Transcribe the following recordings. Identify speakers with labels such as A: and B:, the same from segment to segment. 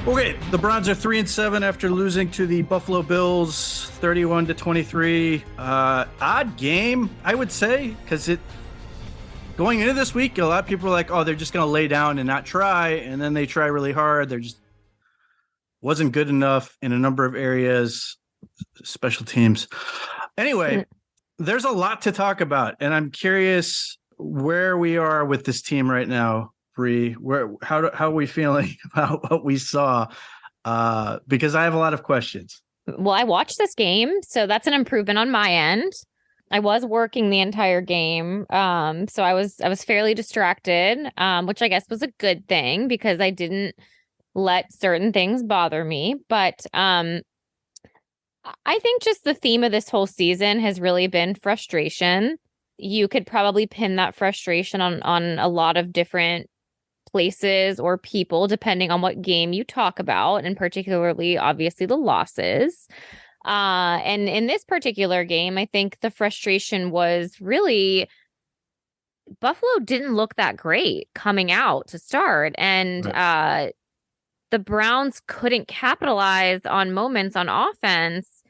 A: Okay, the Browns are 3-7 after losing to the Buffalo Bills 31-23. Odd game, I would say, because going into this week, a lot of people are like, oh, they're just going to lay down and not try, and then they try really hard. They're just wasn't good enough in a number of areas, special teams. Anyway, there's a lot to talk about, and I'm curious where we are with this team right now. Bree, how are we feeling about what we saw? Because I have a lot of questions.
B: Well, I watched this game, so that's an improvement on my end. I was working the entire game, so I was fairly distracted, which I guess was a good thing because I didn't let certain things bother me. But I think just the theme of this whole season has really been frustration. You could probably pin that frustration on a lot of different places or people, depending on what game you talk about, and particularly, obviously, the losses. And in this particular game, I think the frustration was really Buffalo didn't look that great coming out to start. And right. The Browns couldn't capitalize on moments on offense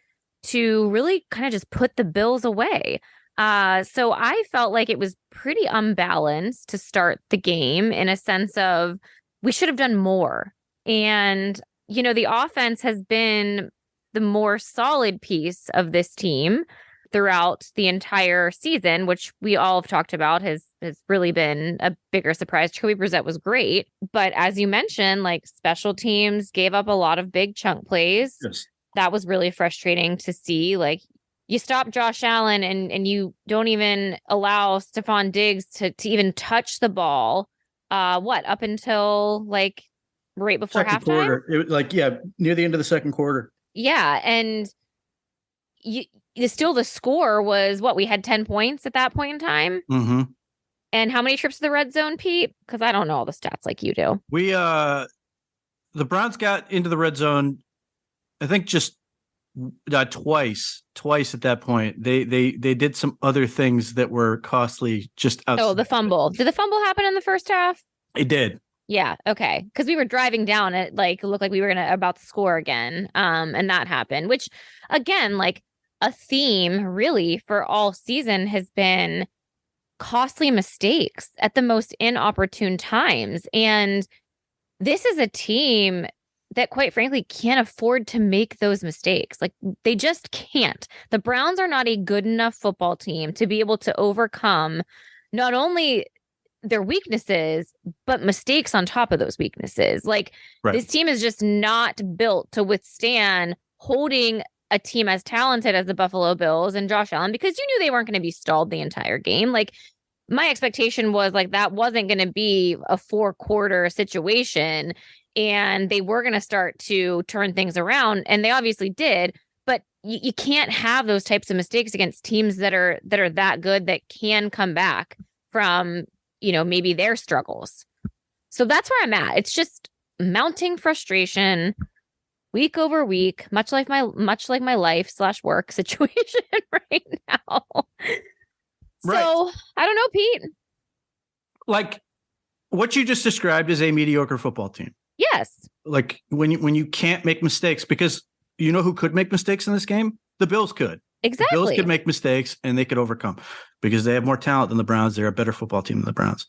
B: to really kind of just put the Bills away. So I felt like it was pretty unbalanced to start the game in a sense of we should have done more. And, you know, the offense has been the more solid piece of this team throughout the entire season, which we all have talked about has really been a bigger surprise. Jacoby Brissett was great. But as you mentioned, like special teams gave up a lot of big chunk plays.
A: Yes.
B: That was really frustrating to see. Like, you stop Josh Allen and you don't even allow Stephon Diggs to even touch the ball. Up until like right before
A: second
B: halftime?
A: Quarter. It was near the end of the second quarter.
B: Yeah, and the score was we had 10 points at that point in time.
A: Mm-hmm.
B: And how many trips to the red zone, Pete? Because I don't know all the stats like you do.
A: The Browns got into the red zone, I think just twice at that point. They did some other things that were costly just outside.
B: Oh, the fumble. Did the fumble happen in the first half?
A: It did.
B: Yeah, okay. Because we were driving down it, like, looked like we were about to score again. And that happened, which again, like a theme really for all season has been costly mistakes at the most inopportune times. And this is a team that, quite frankly, can't afford to make those mistakes. Like, they just can't. The Browns are not a good enough football team to be able to overcome not only their weaknesses, but mistakes on top of those weaknesses. Like, right. This team is just not built to withstand holding a team as talented as the Buffalo Bills and Josh Allen, because you knew they weren't going to be stalled the entire game. Like, my expectation was like that wasn't going to be a 4-quarter situation. And they were going to start to turn things around, and they obviously did. But you can't have those types of mistakes against teams that are that good, that can come back from, you know, maybe their struggles. So that's where I'm at. It's just mounting frustration week over week, much like my life/work situation right now.
A: Right.
B: So I don't know, Pete.
A: Like, what you just described is a mediocre football team.
B: Yes.
A: Like when you can't make mistakes, because you know who could make mistakes in this game? The Bills could.
B: Exactly.
A: The Bills could make mistakes and they could overcome because they have more talent than the Browns. They're a better football team than the Browns.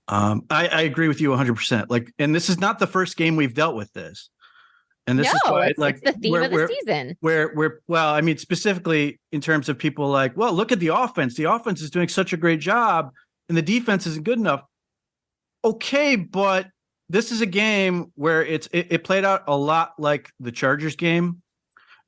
A: I agree with you 100%. Like, and this is not the first game we've dealt with this. And this is why,
B: it's the theme of the season.
A: Well, I mean, specifically in terms of people like, well, look at the offense. The offense is doing such a great job and the defense isn't good enough. Okay, but this is a game where it played out a lot like the Chargers game.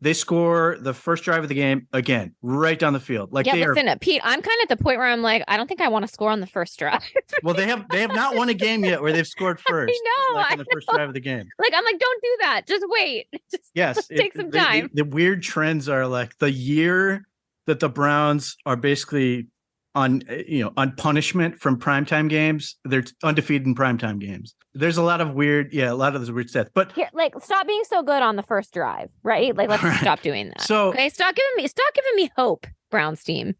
A: They score the first drive of the game again, right down the field. Like,
B: Pete, I'm kind of at the point where I'm like, I don't think I want to score on the first drive.
A: Well, they have not won a game yet where they've scored first.
B: I know,
A: on the first drive of the game.
B: Like, I'm like, don't do that. Just wait. Just take some time.
A: The weird trends are like the year that the Browns are basically on punishment from primetime games. They're undefeated in primetime games. There's a lot of those weird stats. But
B: here, like, stop being so good on the first drive, right? Like, let's stop doing that.
A: So,
B: okay, stop giving me hope, Browns team.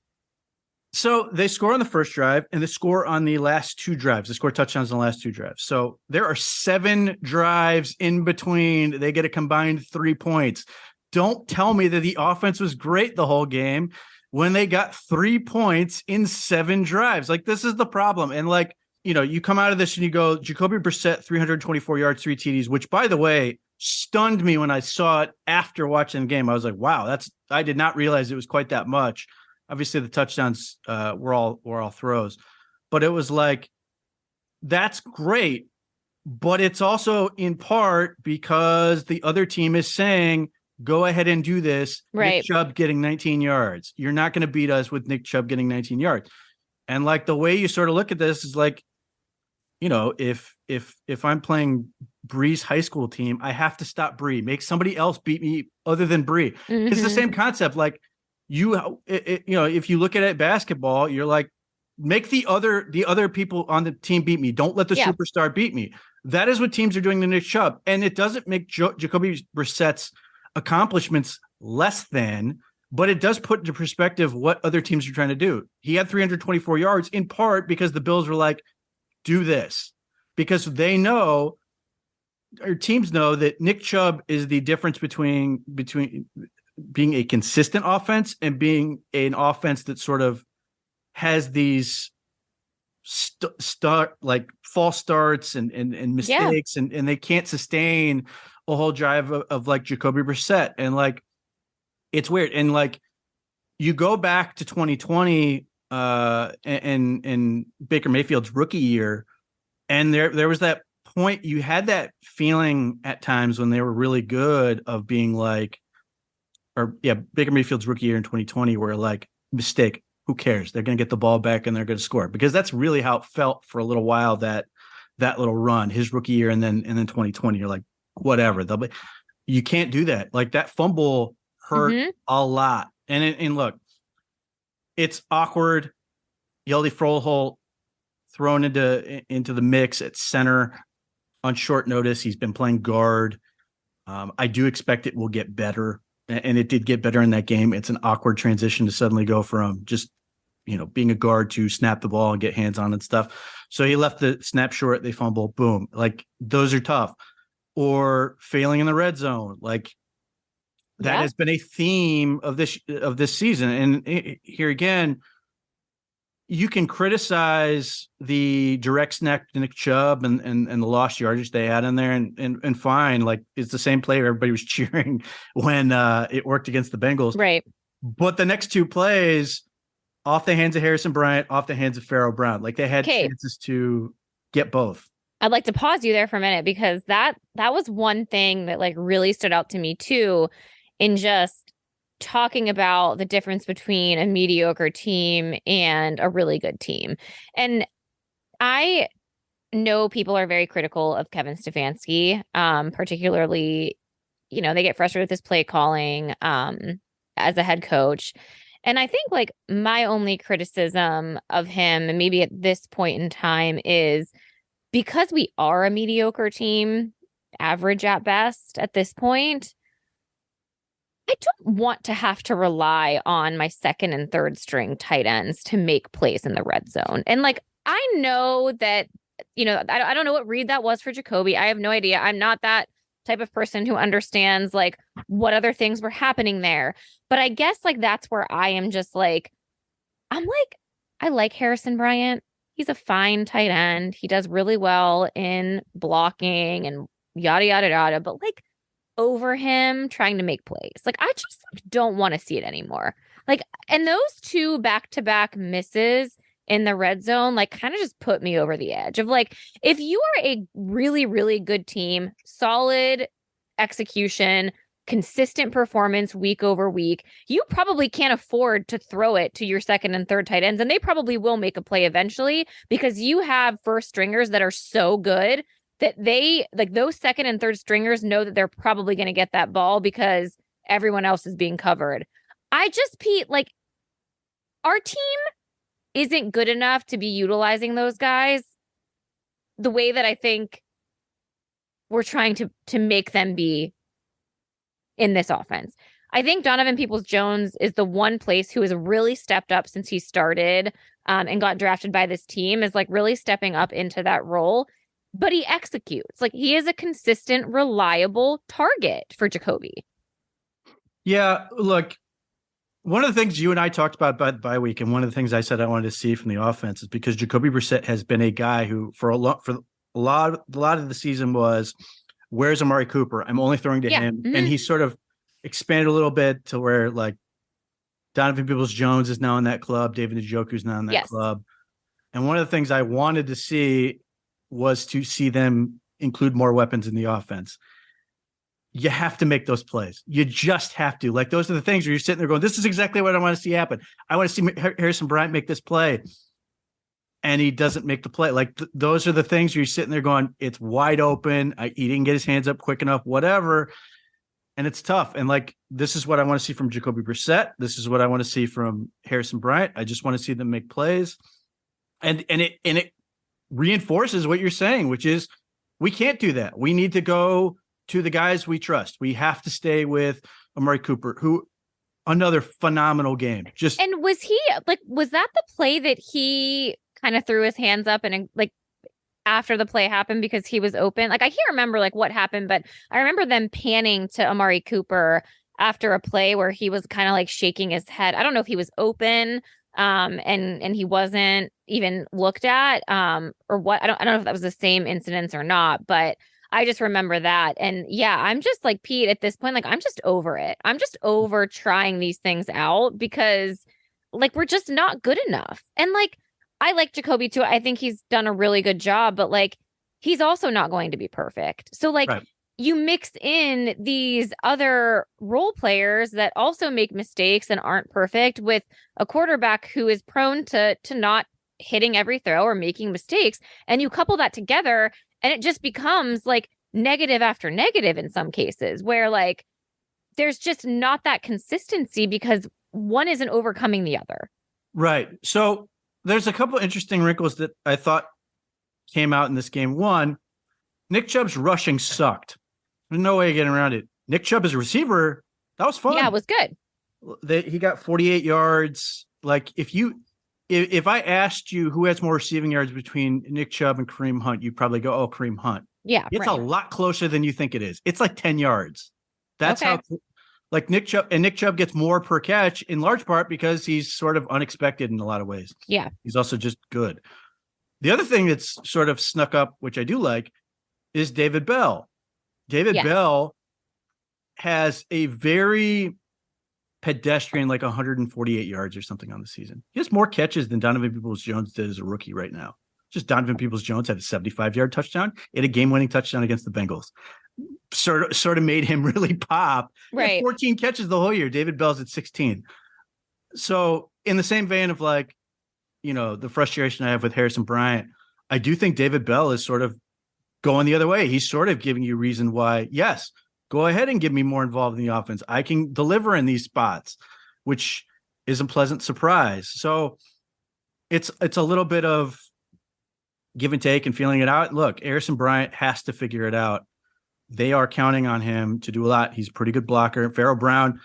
A: So they score on the first drive and they score on the last two drives. They score touchdowns on the last two drives. So there are 7 drives in between. They get a combined 3 points. Don't tell me that the offense was great the whole game when they got 3 points in 7 drives. Like, this is the problem. And like, you come out of this and you go, Jacoby Brissett, 324 yards, 3 TDs, which, by the way, stunned me when I saw it after watching the game. I was like, wow, I did not realize it was quite that much. Obviously, the touchdowns were all throws, but it was like, that's great. But it's also in part because the other team is saying, go ahead and do this.
B: Right.
A: Nick Chubb getting 19 yards. You're not going to beat us with Nick Chubb getting 19 yards. And like, the way you sort of look at this is like, if I'm playing Bree's high school team, I have to stop Bree, make somebody else beat me other than Bree. Mm-hmm. It's the same concept. Like, if you look at it basketball, you're like, make the other people on the team beat me. Don't let the superstar beat me. That is what teams are doing to Nick Chubb. And it doesn't make Jacoby Brissett's accomplishments less than, but it does put into perspective what other teams are trying to do. He had 324 yards in part because the Bills were like, do this, because they know, or teams know, that Nick Chubb is the difference between being a consistent offense and being an offense that sort of has these like false starts and mistakes, and they can't sustain a whole drive of like Jacoby Brissett. And like, it's weird. And like, you go back to 2020 and Baker Mayfield's rookie year, and there was that point, you had that feeling at times when they were really good of being like, Baker Mayfield's rookie year in 2020, where like, mistake, who cares? They're going to get the ball back and they're going to score, because that's really how it felt for a little while, that little run, his rookie year, and then 2020, you're like, whatever. You can't do that. Like, that fumble hurt a lot. And look, it's awkward. Yeldy Froholt thrown into the mix at center on short notice. He's been playing guard. I do expect it will get better. And it did get better in that game. It's an awkward transition to suddenly go from just, being a guard to snap the ball and get hands on and stuff. So he left the snap short, they fumble, boom. Like, those are tough. Or failing in the red zone. Like, that has been a theme of this season. And here again, you can criticize the direct snap to Nick Chubb and the lost yardage they had in there, and fine. Like, it's the same play everybody was cheering when it worked against the Bengals.
B: Right.
A: But the next 2 plays, off the hands of Harrison Bryant, off the hands of Pharaoh Brown. Like, they had chances to get both.
B: I'd like to pause you there for a minute, because that was one thing that like really stood out to me too, in just talking about the difference between a mediocre team and a really good team. And I know people are very critical of Kevin Stefanski, particularly, they get frustrated with his play calling as a head coach. And I think like my only criticism of him, and maybe at this point in time, is because we are a mediocre team, average at best at this point, I don't want to have to rely on my second and third string tight ends to make plays in the red zone. And like, I know that, I don't know what read that was for Jacoby. I have no idea. I'm not that type of person who understands like what other things were happening there. But I guess like that's where I am just like, I like Harrison Bryant. He's a fine tight end. He does really well in blocking and yada, yada, yada. But like, over him trying to make plays, like, I just don't want to see it anymore. Like, and those 2 back-to-back misses in the red zone, like, kind of just put me over the edge of like, if you are a really, really good team, solid execution, consistent performance week over week, you probably can't afford to throw it to your second and third tight ends. And they probably will make a play eventually, because you have first stringers that are so good that they, like, those second and third stringers know that they're probably going to get that ball because everyone else is being covered. Pete, like, our team isn't good enough to be utilizing those guys the way that I think we're trying to make them be in this offense. I think Donovan Peoples-Jones is the one place who has really stepped up since he started and got drafted by this team, is like really stepping up into that role. But he executes. Like, he is a consistent, reliable target for Jacoby.
A: Yeah, look, one of the things you and I talked about by the bye week, and one of the things I said I wanted to see from the offense is because Jacoby Brissett has been a guy who for a lot of the season was, where's Amari Cooper? I'm only throwing to him.
B: Mm-hmm.
A: And he sort of expanded a little bit to where like Donovan Peoples-Jones is now in that club. David Njoku is now in that club. And one of the things I wanted to see was to see them include more weapons in the offense. You have to make those plays. You just have to. Like, those are the things where you're sitting there going, this is exactly what I want to see happen. I want to see Harrison Bryant make this play. And he doesn't make the play. Like, those are the things where you're sitting there going, it's wide open. He didn't get his hands up quick enough, whatever. And it's tough. And like, this is what I want to see from Jacoby Brissett. This is what I want to see from Harrison Bryant. I just want to see them make plays. And it reinforces what you're saying, which is we can't do that. We need to go to the guys we trust. We have to stay with Amari Cooper, who another phenomenal game.
B: And was that the play that he kind of threw his hands up and like after the play happened because he was open? Like, I can't remember like what happened, but I remember them panning to Amari Cooper after a play where he was kind of like shaking his head. I don't know if he was open and he wasn't even looked at or what. I don't know if that was the same incidents or not, but I just remember that. And yeah, I'm just like, Pete, at this point, like, I'm just over it. I'm just over trying these things out because like, we're just not good enough. And like, I like Jacoby too. I think he's done a really good job, but like, he's also not going to be perfect. So like, right. You mix in these other role players that also make mistakes and aren't perfect with a quarterback who is prone to not hitting every throw or making mistakes. And you couple that together and it just becomes like negative after negative in some cases where like, there's just not that consistency because one isn't overcoming the other.
A: Right. So there's a couple interesting wrinkles that I thought came out in this game. One, Nick Chubb's rushing sucked. There's no way of getting around it. Nick Chubb as a receiver, that was fun.
B: Yeah, it was good.
A: He got 48 yards. Like, if I asked you who has more receiving yards between Nick Chubb and Kareem Hunt, you'd probably go, oh, Kareem Hunt.
B: Yeah,
A: it's a lot closer than you think it is. It's like 10 yards. That's how, like, Nick Chubb gets more per catch in large part because he's sort of unexpected in a lot of ways.
B: Yeah.
A: He's also just good. The other thing that's sort of snuck up, which I do like, is David Bell. David Bell has a very pedestrian, like 148 yards or something on the season. He has more catches than Donovan Peoples-Jones did as a rookie right now. Just Donovan Peoples-Jones had a 75-yard touchdown. He had a game-winning touchdown against the Bengals. Sort of made him really pop.
B: Right.
A: He had 14 catches the whole year. David Bell's at 16. So in the same vein of like, you know, the frustration I have with Harrison Bryant, I do think David Bell is sort of going the other way. He's sort of giving you reason why, yes, go ahead and get me more involved in the offense. I can deliver in these spots, which is a pleasant surprise. So it's a little bit of give and take and feeling it out. Look, Harrison Bryant has to figure it out. They are counting on him to do a lot. He's a pretty good blocker. Pharaoh Brown,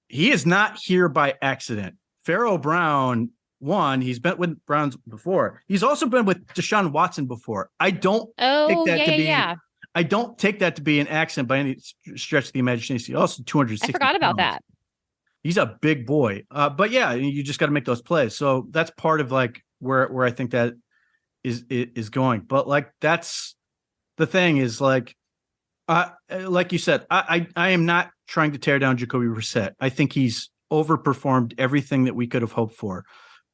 A: he is not here by accident. Pharaoh Brown, one, he's been with Browns before. He's also been with Deshaun Watson before. I don't take that to be an accident by any stretch of the imagination. He's also 260.
B: I forgot about that.
A: He's a big boy. But yeah, you just got to make those plays. So that's part of like where I think that is going. But like, that's the thing is like you said, I am not trying to tear down Jacoby Brissett. I think he's overperformed everything that we could have hoped for.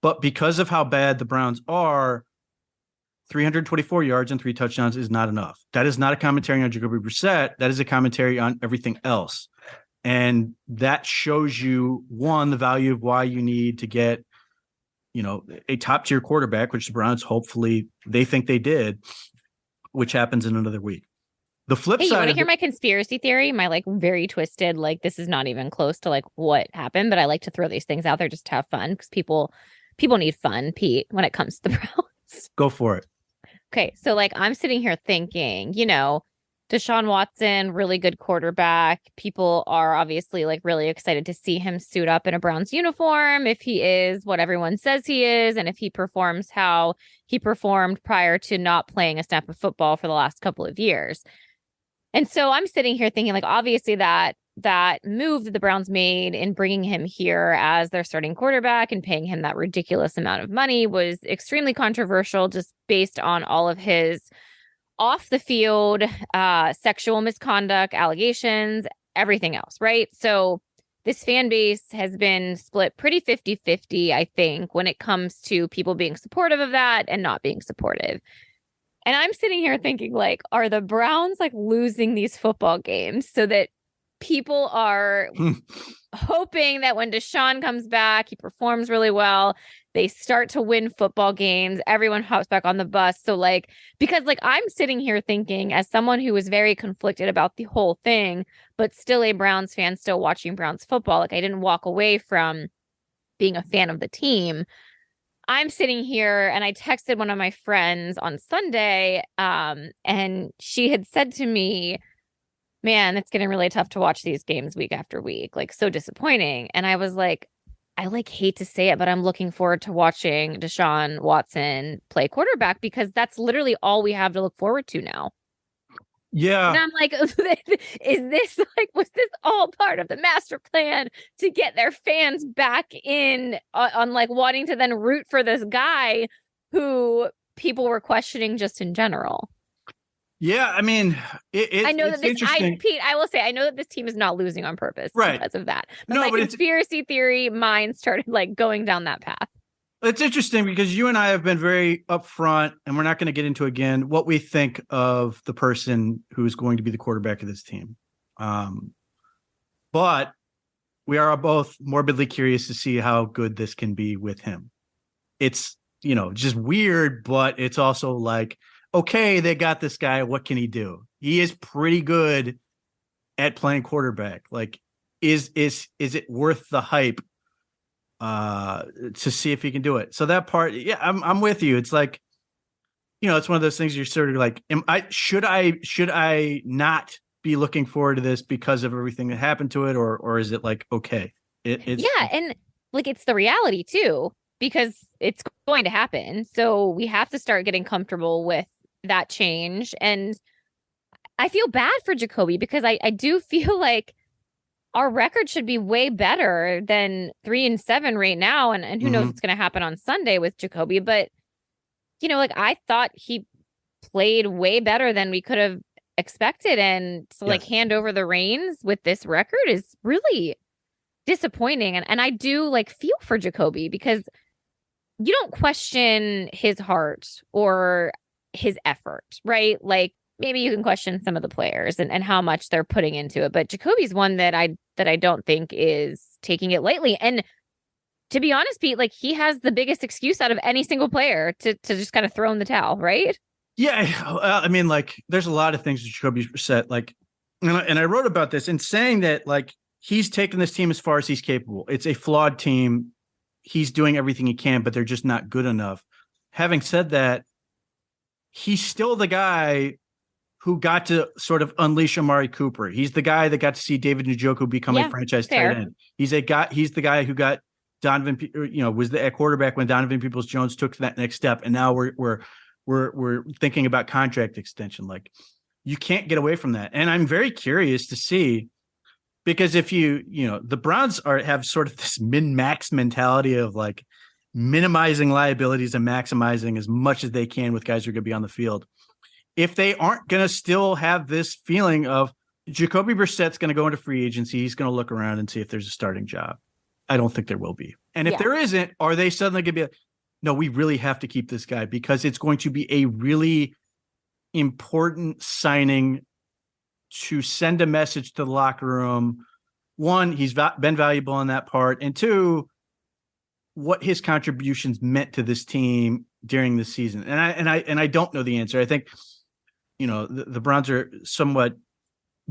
A: But because of how bad the Browns are, 324 yards and 3 touchdowns is not enough. That is not a commentary on Jacoby Brissett. That is a commentary on everything else. And that shows you, one, the value of why you need to get, you know, a top tier quarterback, which the Browns, hopefully they think they did, which happens in another week. The flip side.
B: You want to hear my conspiracy theory? My like very twisted, like this is not even close to like what happened, but I like to throw these things out there just to have fun because people need fun, Pete, when it comes to the Browns.
A: Go for it.
B: Okay. So like I'm sitting here thinking, you know, Deshaun Watson, really good quarterback. People are obviously like really excited to see him suit up in a Browns uniform if he is what everyone says he is, and if he performs how he performed prior to not playing a snap of football for the last couple of years. And so I'm sitting here thinking, like, obviously that move that the Browns made in bringing him here as their starting quarterback and paying him that ridiculous amount of money was extremely controversial, just based on all of his off the field sexual misconduct allegations, everything else, right? So this fan base has been split pretty 50-50, I think, when it comes to people being supportive of that and not being supportive. And I'm sitting here thinking, like, are the Browns like losing these football games so that people are hoping that when Deshaun comes back, he performs really well, they start to win football games, everyone hops back on the bus. So like, because like I'm sitting here thinking, as someone who was very conflicted about the whole thing, but still a Browns fan, still watching Browns football, like I didn't walk away from being a fan of the team. I'm sitting here and I texted one of my friends on Sunday, and she had said to me, man, it's getting really tough to watch these games week after week, like so disappointing. And I was like, I like hate to say it, but I'm looking forward to watching Deshaun Watson play quarterback because that's literally all we have to look forward to now.
A: Yeah.
B: And I'm like, is this like, was this all part of the master plan to get their fans back in on like wanting to then root for this guy who people were questioning just in general?
A: Yeah, I mean,
B: I know that
A: Pete,
B: I will say, I know that this team is not losing on purpose because of that. But
A: no,
B: my
A: but
B: conspiracy theory mind started like going down that path.
A: It's interesting because you and I have been very upfront, and we're not going to get into again what we think of the person who is going to be the quarterback of this team. But we are both morbidly curious to see how good this can be with him. It's, just weird, but it's also like, okay, they got this guy. What can he do? He is pretty good at playing quarterback. Like, is it worth the hype to see if he can do it? So that part, yeah, I'm with you. It's like, it's one of those things you're sort of like, should I not be looking forward to this because of everything that happened to it, or is it like, okay,
B: yeah, and like it's the reality too, because it's going to happen. So we have to start getting comfortable with that change. And I feel bad for Jacoby because I do feel like our record should be way better than 3-7 right now. And who knows what's going to happen on Sunday with Jacoby. But, like I thought he played way better than we could have expected. And to like hand over the reins with this record is really disappointing. And I do like feel for Jacoby because you don't question his heart or his effort, right? Like maybe you can question some of the players and how much they're putting into it. But Jacoby's one that I don't think is taking it lightly. And to be honest, Pete, like he has the biggest excuse out of any single player to just kind of throw in the towel, right?
A: Yeah. I mean, like there's a lot of things that Jacoby said, like, and I wrote about this in saying that like he's taken this team as far as he's capable. It's a flawed team. He's doing everything he can, but they're just not good enough. Having said that, he's still the guy who got to sort of unleash Amari Cooper. He's the guy that got to see David Njoku become a franchise tight end. He's the guy who got Donovan, was at quarterback when Donovan Peoples-Jones took that next step. And now we're thinking about contract extension. Like you can't get away from that. And I'm very curious to see, because if the Browns have sort of this min-max mentality of like minimizing liabilities and maximizing as much as they can with guys who are going to be on the field. If they aren't going to still have this feeling of Jacoby Brissett's going to go into free agency, he's going to look around and see if there's a starting job. I don't think there will be. And if there isn't, are they suddenly going to be like, no, we really have to keep this guy because it's going to be a really important signing to send a message to the locker room. One, he's been valuable in that part. And two, what his contributions meant to this team during the season. And I don't know the answer. I think, the Browns are somewhat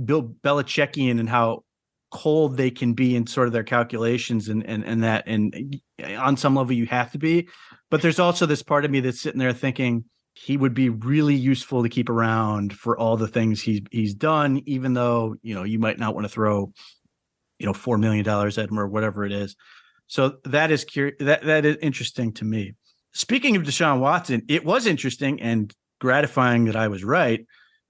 A: Bill Belichickian in how cold they can be in sort of their calculations and on some level you have to be. But there's also this part of me that's sitting there thinking, he would be really useful to keep around for all the things he's done, even though, you might not want to throw, $4 million at him or whatever it is. So that is that is interesting to me. Speaking of Deshaun Watson, it was interesting and gratifying that I was right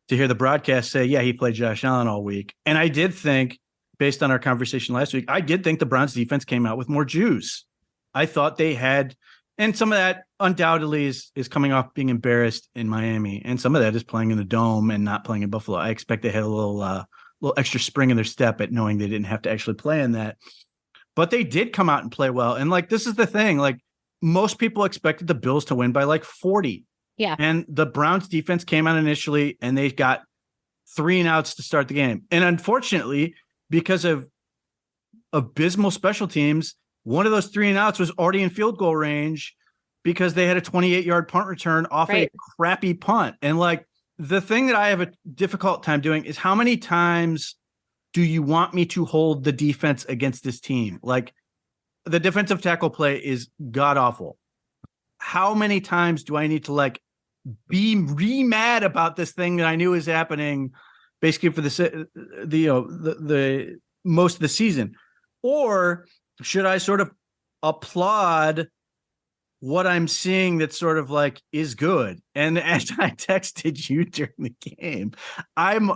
A: to hear the broadcast say, yeah, he played Josh Allen all week. And I did think, based on our conversation last week, I did think the Browns defense came out with more juice. I thought they had, and some of that undoubtedly is coming off being embarrassed in Miami. And some of that is playing in the Dome and not playing in Buffalo. I expect they had a little extra spring in their step at knowing they didn't have to actually play in that. But they did come out and play well. And this is the thing, most people expected the Bills to win by 40.
B: Yeah.
A: And the Browns defense came out initially and they got 3 and outs to start the game. And unfortunately, because of abysmal special teams, one of those 3 and outs was already in field goal range because they had a 28-yard punt return off a crappy punt. And the thing that I have a difficult time doing is how many times do you want me to hold the defense against this team? The defensive tackle play is god awful. How many times do I need to be mad about this thing that I knew is happening basically for the most of the season? Or should I sort of applaud what I'm seeing that sort of is good? And as I texted you during the game, I'm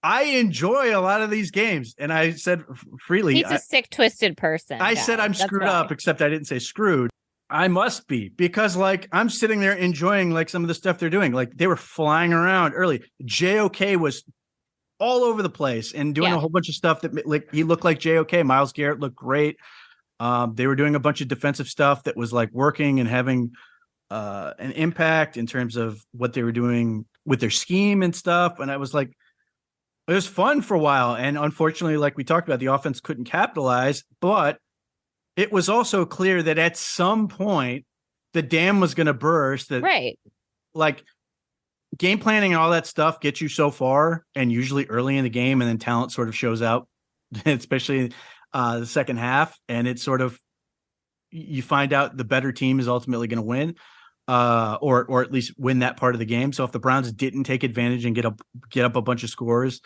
A: I enjoy a lot of these games. And I said freely,
B: he's a sick, twisted person.
A: I said I'm screwed up, except I didn't say screwed. I must be, because I'm sitting there enjoying some of the stuff they're doing. They were flying around early. JOK was all over the place and doing a whole bunch of stuff that he looked like JOK. Myles Garrett looked great. They were doing a bunch of defensive stuff that was working and having an impact in terms of what they were doing with their scheme and stuff. And I was it was fun for a while. And unfortunately, like we talked about, the offense couldn't capitalize, but it was also clear that at some point the dam was going to burst. That game planning and all that stuff gets you so far, and usually early in the game, and then talent sort of shows out, especially the second half. And it's sort of, you find out the better team is ultimately going to win, or at least win that part of the game. So if the Browns didn't take advantage and get up a bunch of scores,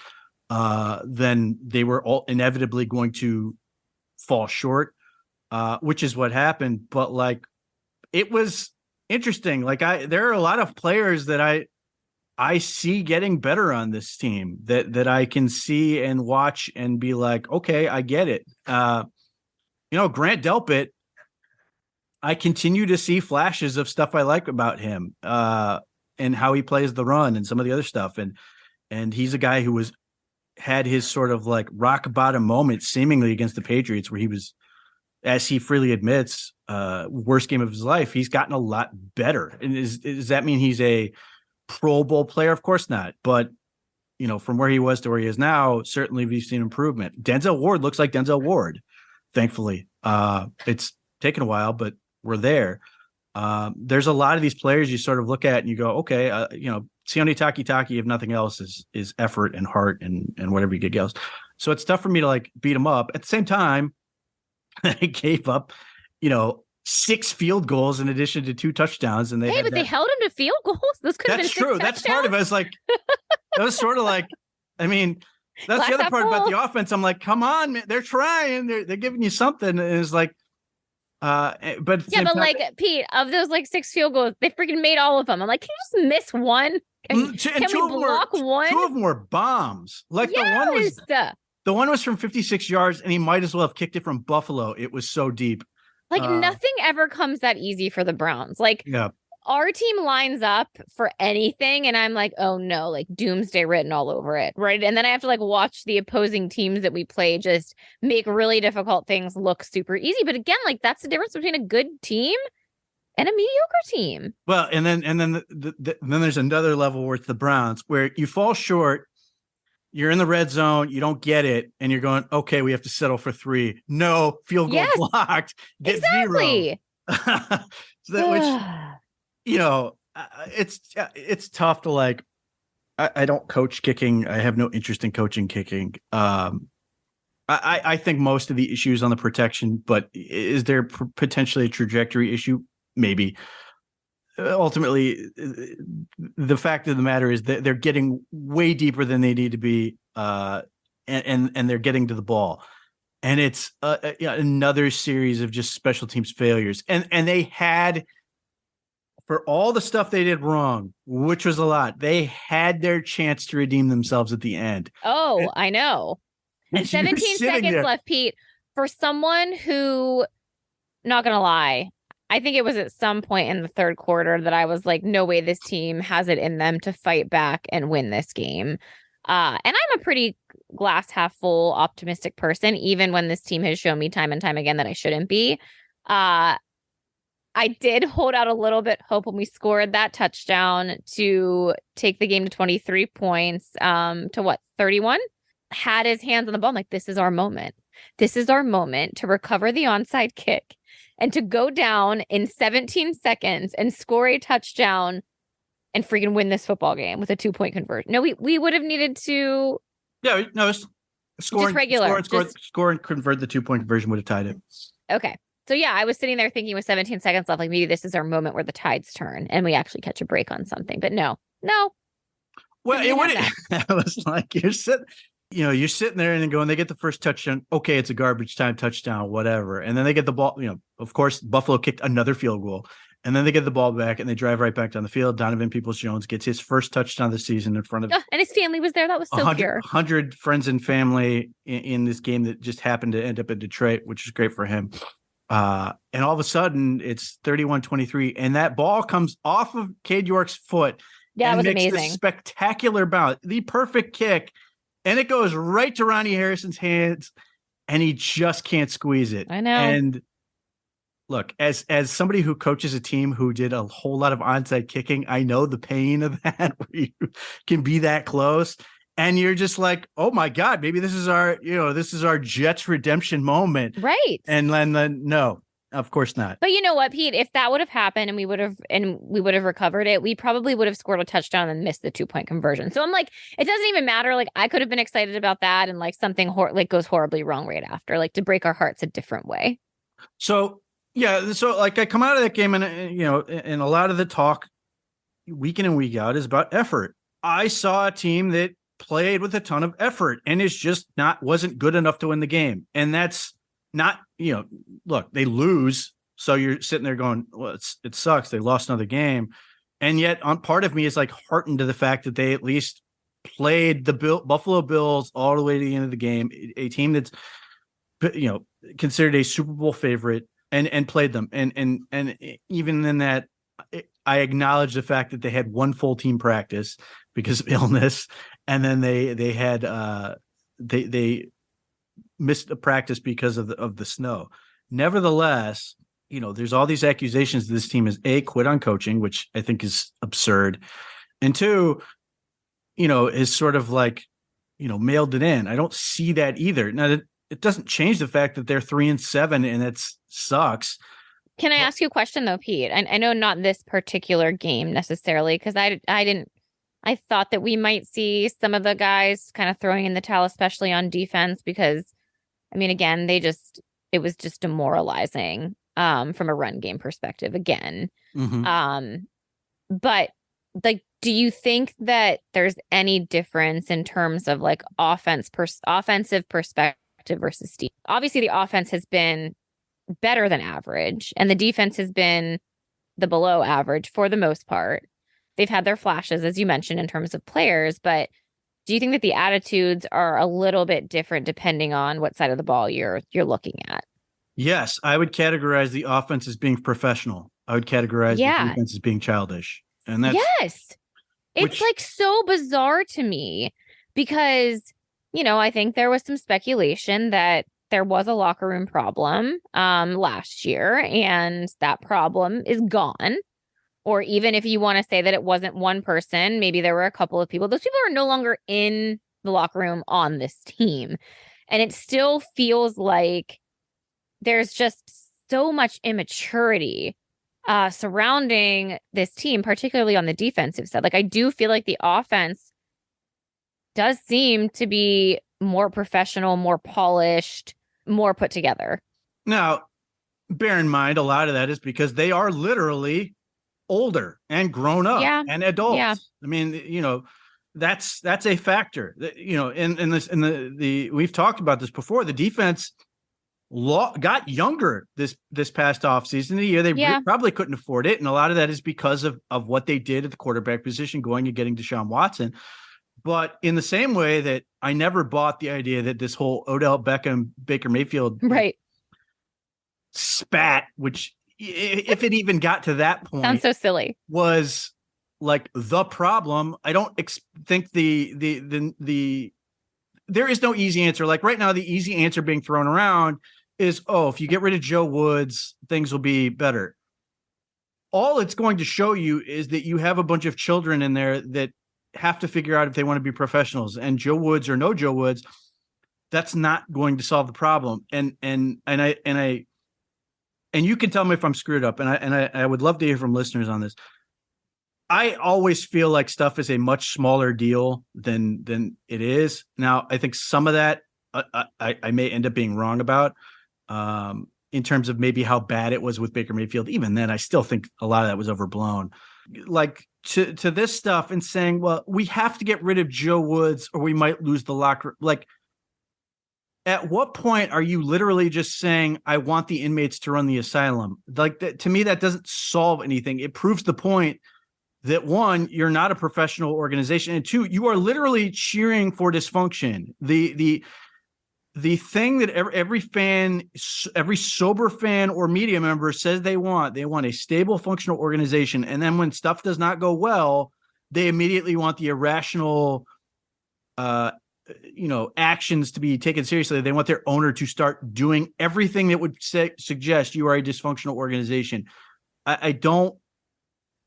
A: then they were all inevitably going to fall short, which is what happened. But it was interesting. There are a lot of players that I see getting better on this team that I can see and watch and be okay, I get it. Grant Delpit, I continue to see flashes of stuff I like about him, and how he plays the run and some of the other stuff. And he's a guy who had his sort of rock bottom moment seemingly against the Patriots, where he was, as he freely admits, worst game of his life. He's gotten a lot better. And does that mean he's a Pro Bowl player? Of course not. But, from where he was to where he is now, certainly we've seen improvement. Denzel Ward looks like Denzel Ward, thankfully. It's taken a while, but we're there. There's a lot of these players you sort of look at and you go, okay, Sione Takitaki, if nothing else, is effort and heart and whatever you get else. So it's tough for me to beat him up. At the same time, I gave up, 6 field goals in addition to 2 touchdowns, and they
B: held him to field goals. Those could have been 6
A: true.
B: touchdowns.
A: That's part of it. That was sort of I mean, that's the other part about the offense. I'm come on, man, they're trying, they're giving you something. And it's
B: Pete, of those 6 field goals, they freaking made all of them. I'm can you just miss one? Can we block one?
A: 2 of them were bombs. The one was from 56 yards, and he might as well have kicked it from Buffalo. It was so deep.
B: Nothing ever comes that easy for the Browns. Our team lines up for anything, and I'm oh no, doomsday written all over it, right? And then I have to watch the opposing teams that we play just make really difficult things look super easy. But again, that's the difference between a good team and a mediocre team.
A: Well, and then there's another level where it's the Browns, where you fall short. You're in the red zone, you don't get it, and you're going, okay, we have to settle for 3. No, field goal blocked, get 0. It's tough to I don't coach kicking. I have no interest in coaching kicking. I think most of the issues on the protection, but is there potentially a trajectory issue? Maybe. ultimately, the fact of the matter is that they're getting way deeper than they need to be, and they're getting to the ball. And it's another series of just special teams failures. And they had, for all the stuff they did wrong, which was a lot, they had their chance to redeem themselves at the end.
B: Oh, I know. And 17 seconds left, Pete. For someone who, not going to lie, I think it was at some point in the third quarter that I was like, no way this team has it in them to fight back and win this game. And I'm a pretty glass half full optimistic person, even when this team has shown me time and time again that I shouldn't be. I did hold out a little bit hope when we scored that touchdown to take the game to 23 points, to what, 31? Had his hands on the ball. I'm like, this is our moment. This is our moment to recover the onside kick and to go down in 17 seconds and score a touchdown and freaking win this football game with a 2-point conversion. No, we would have needed to.
A: Yeah, no, score and convert the 2-point conversion would have tied it.
B: Okay. So yeah, I was sitting there thinking with 17 seconds left, like maybe this is our moment where the tides turn and we actually catch a break on something. But no.
A: Well, it would. I was like, you're sitting there and then going, they get the first touchdown. Okay, it's a garbage time touchdown, whatever. And then they get the ball. Of course, Buffalo kicked another field goal. And then they get the ball back and they drive right back down the field. Donovan Peoples-Jones gets his first touchdown of the season in front of
B: and his family was there. That was so pure.
A: 100 friends and family in this game that just happened to end up in Detroit, which is great for him. And all of a sudden it's 31-23 and that ball comes off of Cade York's foot.
B: Yeah, it was
A: makes
B: amazing.
A: This spectacular bounce, the perfect kick. And it goes right to Ronnie Harrison's hands and he just can't squeeze it.
B: I know.
A: And look, as somebody who coaches a team who did a whole lot of onside kicking, I know the pain of that, where you can be that close and you're just like, oh my God, maybe this is our Jets redemption moment.
B: Right.
A: And then no, of course not.
B: But you know what, Pete, if that would have happened and we would have recovered it, we probably would have scored a touchdown and missed the 2-point conversion. So I'm like, it doesn't even matter. Like I could have been excited about that. And like something goes horribly wrong right after, like to break our hearts a different way.
A: So, yeah, so like I come out of that game and and a lot of the talk week in and week out is about effort. I saw a team that played with a ton of effort and is just wasn't good enough to win the game. And that's not, look, they lose. So you're sitting there going, well, it sucks. They lost another game. And yet part of me is like heartened to the fact that they at least played the Buffalo Bills all the way to the end of the game, a team that's, considered a Super Bowl favorite. And played them. And even in that, I acknowledge the fact that they had one full team practice because of illness. And then they had they missed the practice because of the snow. Nevertheless, there's all these accusations that this team is quit on coaching, which I think is absurd. And two, is sort of like, mailed it in. I don't see that either. Now, it doesn't change the fact that they're 3-7 and it sucks.
B: Can I ask you a question though, Pete? I know not this particular game necessarily, because I thought that we might see some of the guys kind of throwing in the towel, especially on defense, because I mean, again, it was just demoralizing from a run game perspective again.
A: Mm-hmm.
B: But like, do you think that there's any difference in terms of like offensive perspective versus Steve? Obviously, the offense has been better than average, and the defense has been the below average for the most part. They've had their flashes, as you mentioned, in terms of players, but do you think that the attitudes are a little bit different depending on what side of the ball you're looking at?
A: Yes, I would categorize the offense as being professional. I would categorize the defense as being childish. And that's
B: it's like so bizarre to me because, I think there was some speculation that there was a locker room problem last year and that problem is gone. Or even if you want to say that it wasn't one person, maybe there were a couple of people. Those people are no longer in the locker room on this team. And it still feels like there's just so much immaturity surrounding this team, particularly on the defensive side. Like, I do feel like the offense does seem to be more professional, more polished, more put together.
A: Now, bear in mind, a lot of that is because they are literally older and grown up
B: Yeah.
A: and
B: Yeah.
A: adults. I mean, that's a factor. In the we've talked about this before. The defense got younger this past offseason. The year they probably couldn't afford it, and a lot of that is because of what they did at the quarterback position, going and getting Deshaun Watson. But in the same way that I never bought the idea that this whole Odell Beckham Baker Mayfield spat, which if it even got to that point,
B: sounds so silly, was
A: like the problem. I don't think the there is no easy answer. Like right now, the easy answer being thrown around is, if you get rid of Joe Woods, things will be better. All it's going to show you is that you have a bunch of children in there that have to figure out if they want to be professionals, and Joe Woods or no Joe Woods, that's not going to solve the problem. And you can tell me if I'm screwed up, and I would love to hear from listeners on this. I always feel like stuff is a much smaller deal than it is. Now, I think some of that I may end up being wrong about in terms of maybe how bad it was with Baker Mayfield. Even then, I still think a lot of that was overblown. Like to this stuff and saying, well, we have to get rid of Joe Woods or we might lose the locker. Like, at what point are you literally just saying, I want the inmates to run the asylum? Like that, to me, that doesn't solve anything. It proves the point that, one, you're not a professional organization, and two, you are literally cheering for dysfunction. The thing that every fan, every sober fan or media member says they want a stable, functional organization. And then when stuff does not go well, they immediately want the irrational, actions to be taken seriously. They want their owner to start doing everything that would suggest you are a dysfunctional organization. I don't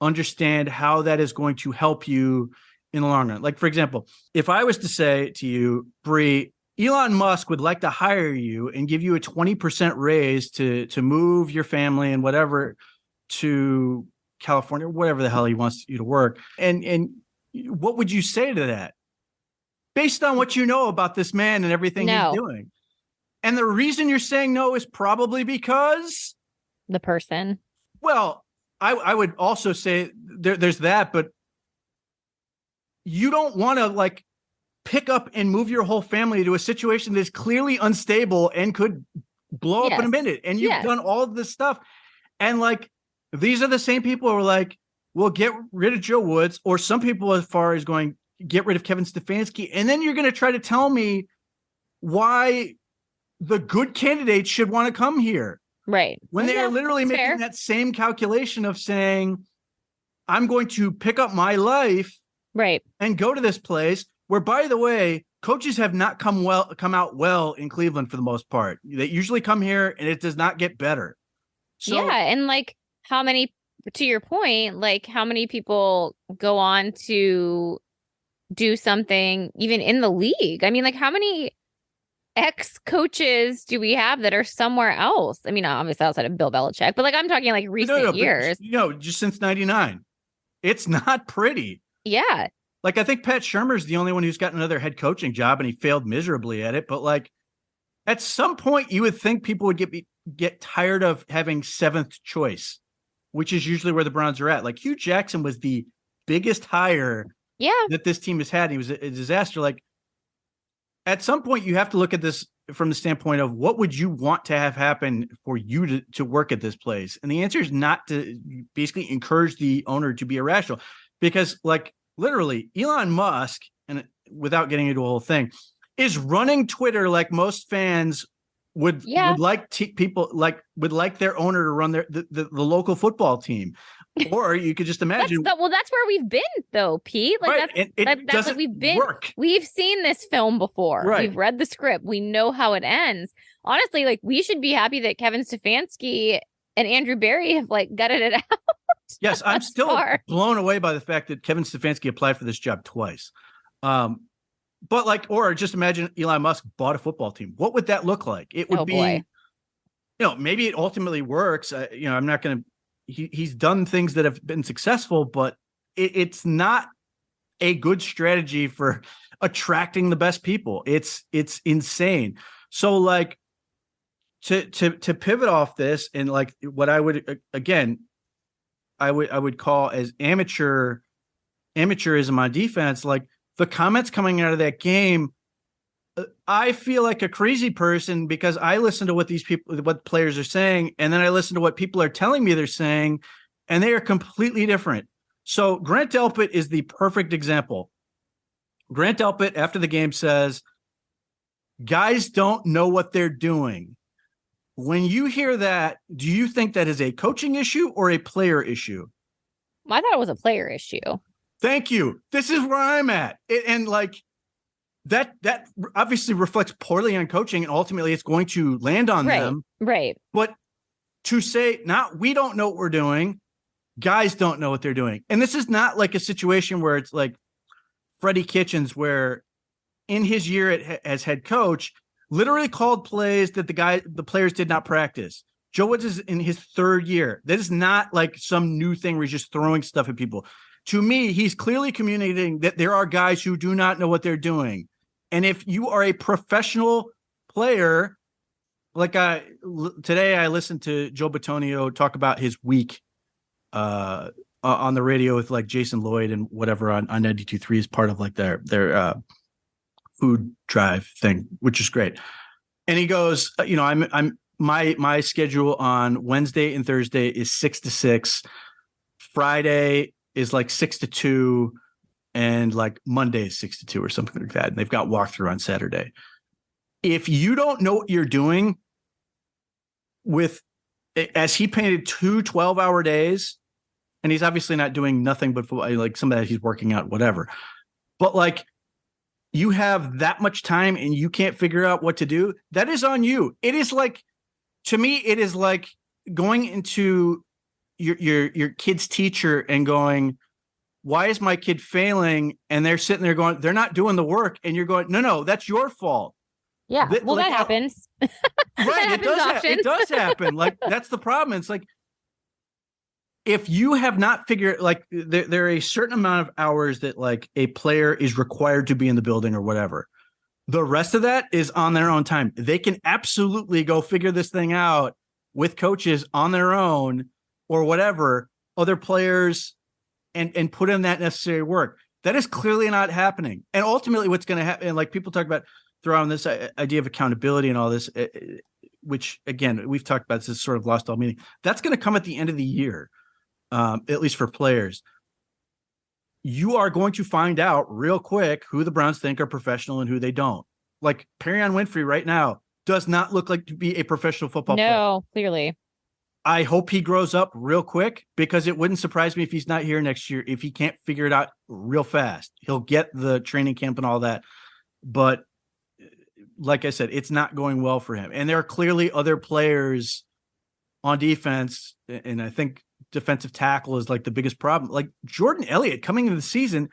A: understand how that is going to help you in the long run. Like, for example, if I was to say to you, Bree, Elon Musk would like to hire you and give you a 20% raise to move your family and whatever to California, whatever the hell he wants you to work. And what would you say to that? Based on what you know about this man and everything he's doing. And the reason you're saying no is probably because
B: the person.
A: Well, I would also say there's that, but you don't want to pick up and move your whole family to a situation that's clearly unstable and could blow up in a minute. And you've done all of this stuff. And these are the same people who are like, well, get rid of Joe Woods, or some people as far as going, get rid of Kevin Stefanski. And then you're going to try to tell me why the good candidates should want to come here.
B: Right.
A: When they are literally making that same calculation of saying, I'm going to pick up my life and go to this place where, by the way, coaches have not come out well in Cleveland for the most part. They usually come here and it does not get better. So,
B: and how many, to your point, how many people go on to do something even in the league? I mean, how many ex-coaches do we have that are somewhere else? I mean, obviously outside of Bill Belichick, but I'm talking recent years.
A: But, just since 99. It's not pretty.
B: Yeah.
A: I think Pat Shurmur's the only one who's got another head coaching job, and he failed miserably at it. But at some point, you would think people would get tired of having seventh choice, which is usually where the Browns are at. Hugh Jackson was the biggest hire that this team has had. He was a disaster. At some point, you have to look at this from the standpoint of what would you want to have happen for you to work at this place? And the answer is not to basically encourage the owner to be irrational, because literally Elon Musk, and without getting into a whole thing, is running Twitter like most fans would like people would like their owner to run the local football team. Or you could just imagine.
B: That's where we've been, though, Pete. That's what we've been. We've seen this film before. Right. We've read the script. We know how it ends. Honestly, we should be happy that Kevin Stefanski and Andrew Berry have gutted it out.
A: Yes, I'm still blown away by the fact that Kevin Stefanski applied for this job twice. But or just imagine Elon Musk bought a football team. What would that look like? It would be, maybe it ultimately works. I'm not going to. He's done things that have been successful, but it's not a good strategy for attracting the best people. It's insane. So to pivot off this and what I would, again, I would call as amateurism on defense. Like the comments coming out of that game, I feel like a crazy person because I listen to what players are saying, and then I listen to what people are telling me they're saying, and they are completely different. So Grant Delpit is the perfect example. Grant Delpit after the game says, guys don't know what they're doing. When you hear that, do you think that is a coaching issue or a player issue?
B: I thought it was a player issue.
A: Thank you. This is where I'm at. And like that obviously reflects poorly on coaching, and ultimately it's going to land on them.
B: Right.
A: But to say, not we don't know what we're doing, guys don't know what they're doing. And this is not like a situation where it's like Freddie Kitchens, where in his year as head coach, literally called plays that the players did not practice. Joe Woods is in his third year. That is not like some new thing where he's just throwing stuff at people. To me, he's clearly communicating that there are guys who do not know what they're doing. And if you are a professional player, like today I listened to Joe Bitonio talk about his week on the radio with like Jason Lloyd and whatever on 92.3 as part of like their food drive thing, which is great. And he goes, I'm my schedule on Wednesday and Thursday is 6 to 6. Friday is like 6 to 2, and like Monday is 6 to 2 or something like that. And they've got walkthrough on Saturday. If you don't know what you're doing as he painted 2 12-hour days, and he's obviously not doing nothing but like some of that he's working out, whatever. But like you have that much time and you can't figure out what to do, that is on you. It is like, to me, it is like going into your kid's teacher and going, why is my kid failing? And they're sitting there going, they're not doing the work. And you're going, no, that's your fault.
B: Yeah. Well, that happens.
A: Right. It does happen. Like, that's the problem. It's like, if you have not figured, like there are a certain amount of hours that like a player is required to be in the building or whatever. The rest of that is on their own time. They can absolutely go figure this thing out with coaches on their own or whatever, other players, and put in that necessary work. That is clearly not happening. And ultimately what's going to happen, and like people talk about throwing this idea of accountability and all this, which again, we've talked about, this is sort of lost all meaning. That's going to come at the end of the year. At least for players, you are going to find out real quick who the Browns think are professional and who they don't. Like Perion Winfrey right now does not look like to be a professional football player.
B: No, clearly.
A: I hope he grows up real quick, because it wouldn't surprise me if he's not here next year, if he can't figure it out real fast. He'll get the training camp and all that. But like I said, it's not going well for him. And there are clearly other players on defense, and I think defensive tackle is like the biggest problem. Like Jordan Elliott coming into the season,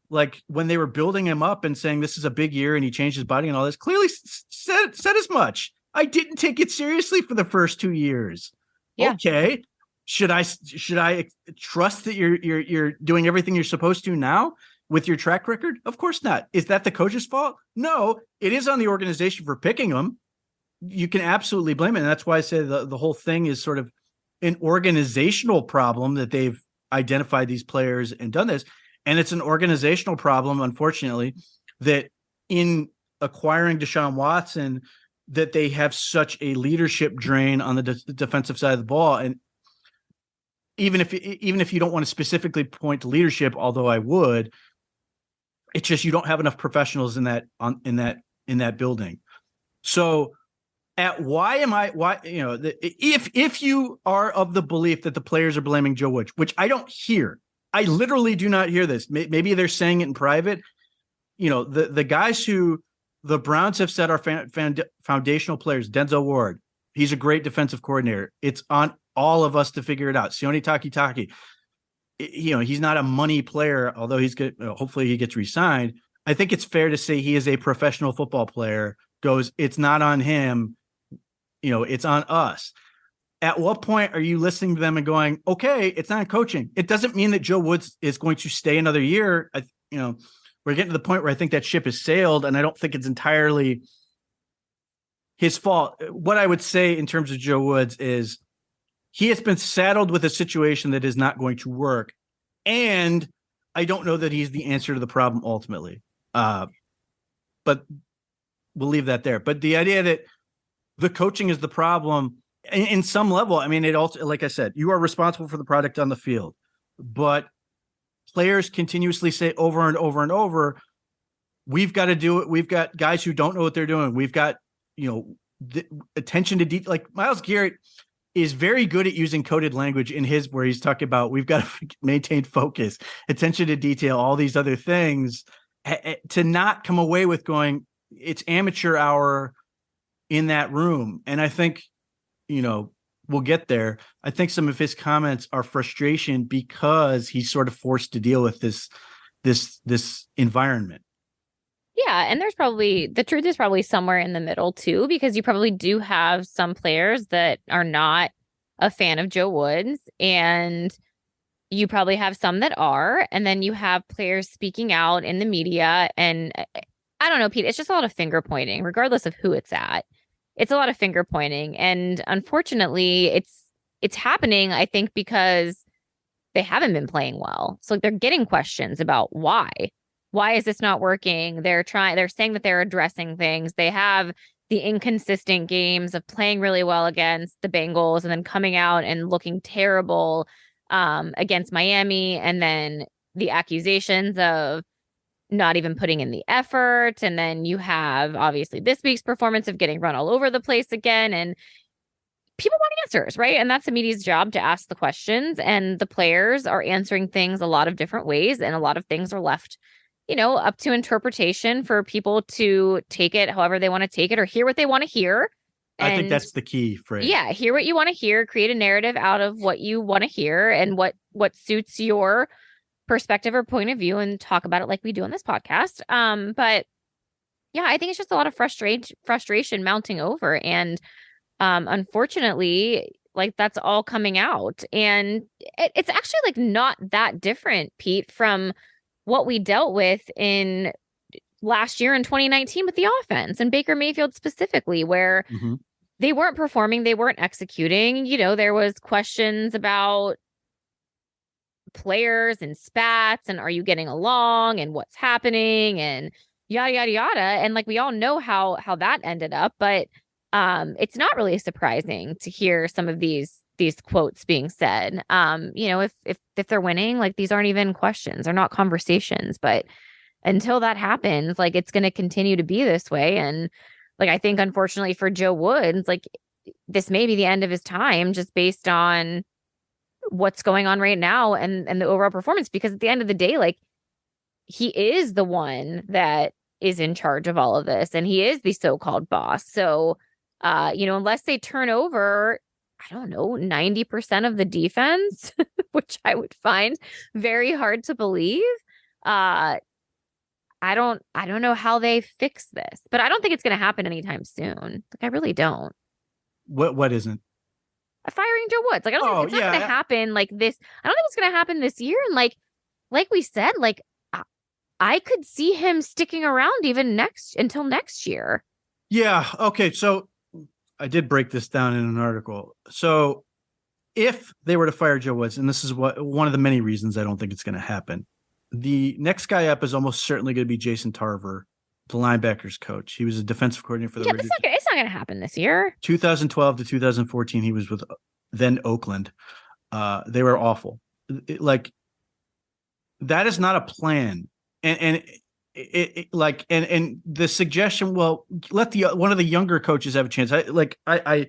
A: like when they were building him up and saying this is a big year and he changed his body and all this, clearly said as much. I didn't take it seriously for the first 2 years. Yeah. Okay. Should I trust that you're doing everything you're supposed to now with your track record? Of course not. Is that the coach's fault? No, it is on the organization for picking him. You can absolutely blame it. And that's why I say the whole thing is sort of an organizational problem, that they've identified these players and done this. And it's an organizational problem, unfortunately, that in acquiring Deshaun Watson, that they have such a leadership drain on the defensive side of the ball. And even if you don't want to specifically point to leadership, although I would, it's just, you don't have enough professionals in that building. So if you are of the belief that the players are blaming Joe Woods, which I don't hear, I literally do not hear this. Maybe they're saying it in private. The guys who the Browns have said are foundational players, Denzel Ward, he's a great defensive coordinator. It's on all of us to figure it out. Sione Takitaki, he's not a money player, although he's good. Hopefully he gets re-signed. I think it's fair to say he is a professional football player. It's not on him. It's on us. At what point are you listening to them and going, okay, it's not coaching? It doesn't mean that Joe Woods is going to stay another year. We're getting to the point where I think that ship has sailed, and I don't think it's entirely his fault. What I would say in terms of Joe Woods is he has been saddled with a situation that is not going to work. And I don't know that he's the answer to the problem ultimately. But we'll leave that there. But the idea that the coaching is the problem in some level, I mean, it also, like I said, you are responsible for the product on the field, but players continuously say over and over and over, we've got to do it. We've got guys who don't know what they're doing. We've got, the attention to detail. Like Myles Garrett is very good at using coded language in his, where he's talking about, we've got to maintain focus, attention to detail, all these other things, to not come away with going, it's amateur hour in that room. And I think, we'll get there. I think some of his comments are frustration because he's sort of forced to deal with this environment.
B: Yeah, and the truth is probably somewhere in the middle too, because you probably do have some players that are not a fan of Joe Woods, and you probably have some that are, and then you have players speaking out in the media, and I don't know, Pete, it's just a lot of finger pointing, regardless of who it's at. It's a lot of finger pointing, and unfortunately, it's happening, I think, because they haven't been playing well. So they're getting questions about why. Why is this not working? They're saying that they're addressing things. They have the inconsistent games of playing really well against the Bengals and then coming out and looking terrible against Miami, and then the accusations of not even putting in the effort. And then you have obviously this week's performance of getting run all over the place again. And people want answers, right? And that's the media's job, to ask the questions. And the players are answering things a lot of different ways. And a lot of things are left, up to interpretation for people to take it however they want to take it, or hear what they want to hear. And
A: I think that's the key phrase.
B: Yeah, hear what you want to hear, create a narrative out of what you want to hear and what suits your perspective or point of view, and talk about it like we do on this podcast. But yeah, I think it's just a lot of frustration mounting over, and unfortunately, like, that's all coming out, and it's actually like not that different, Pete, from what we dealt with in last year in 2019 with the offense and Baker Mayfield specifically, where they weren't performing, they weren't executing. There was questions about players and spats and are you getting along and what's happening and yada yada yada, and like we all know how that ended up. But it's not really surprising to hear some of these quotes being said. If they're winning, like, these aren't even questions, they're not conversations. But until that happens, like, it's going to continue to be this way. And like, I think unfortunately for Joe Woods, like, this may be the end of his time, just based on what's going on right now and the overall performance, because at the end of the day, like, he is the one that is in charge of all of this, and he is the so-called boss. So, unless they turn over, I don't know, 90% of the defense, which I would find very hard to believe. I don't know how they fix this, but I don't think it's going to happen anytime soon. Like, I really don't.
A: What isn't?
B: Firing Joe Woods. Like, I don't think it's not going to happen like this. I don't think it's going to happen this year. And like we said, like, I could see him sticking around even until next year.
A: Yeah. Okay. So I did break this down in an article. So if they were to fire Joe Woods, and this is one of the many reasons I don't think it's going to happen, the next guy up is almost certainly going to be Jason Tarver, the linebackers coach. He was a defensive coordinator for the
B: Raiders. It's not going to happen this year.
A: 2012 to 2014, he was with then Oakland. They were awful. That is not a plan. And the suggestion, well, let one of the younger coaches have a chance. I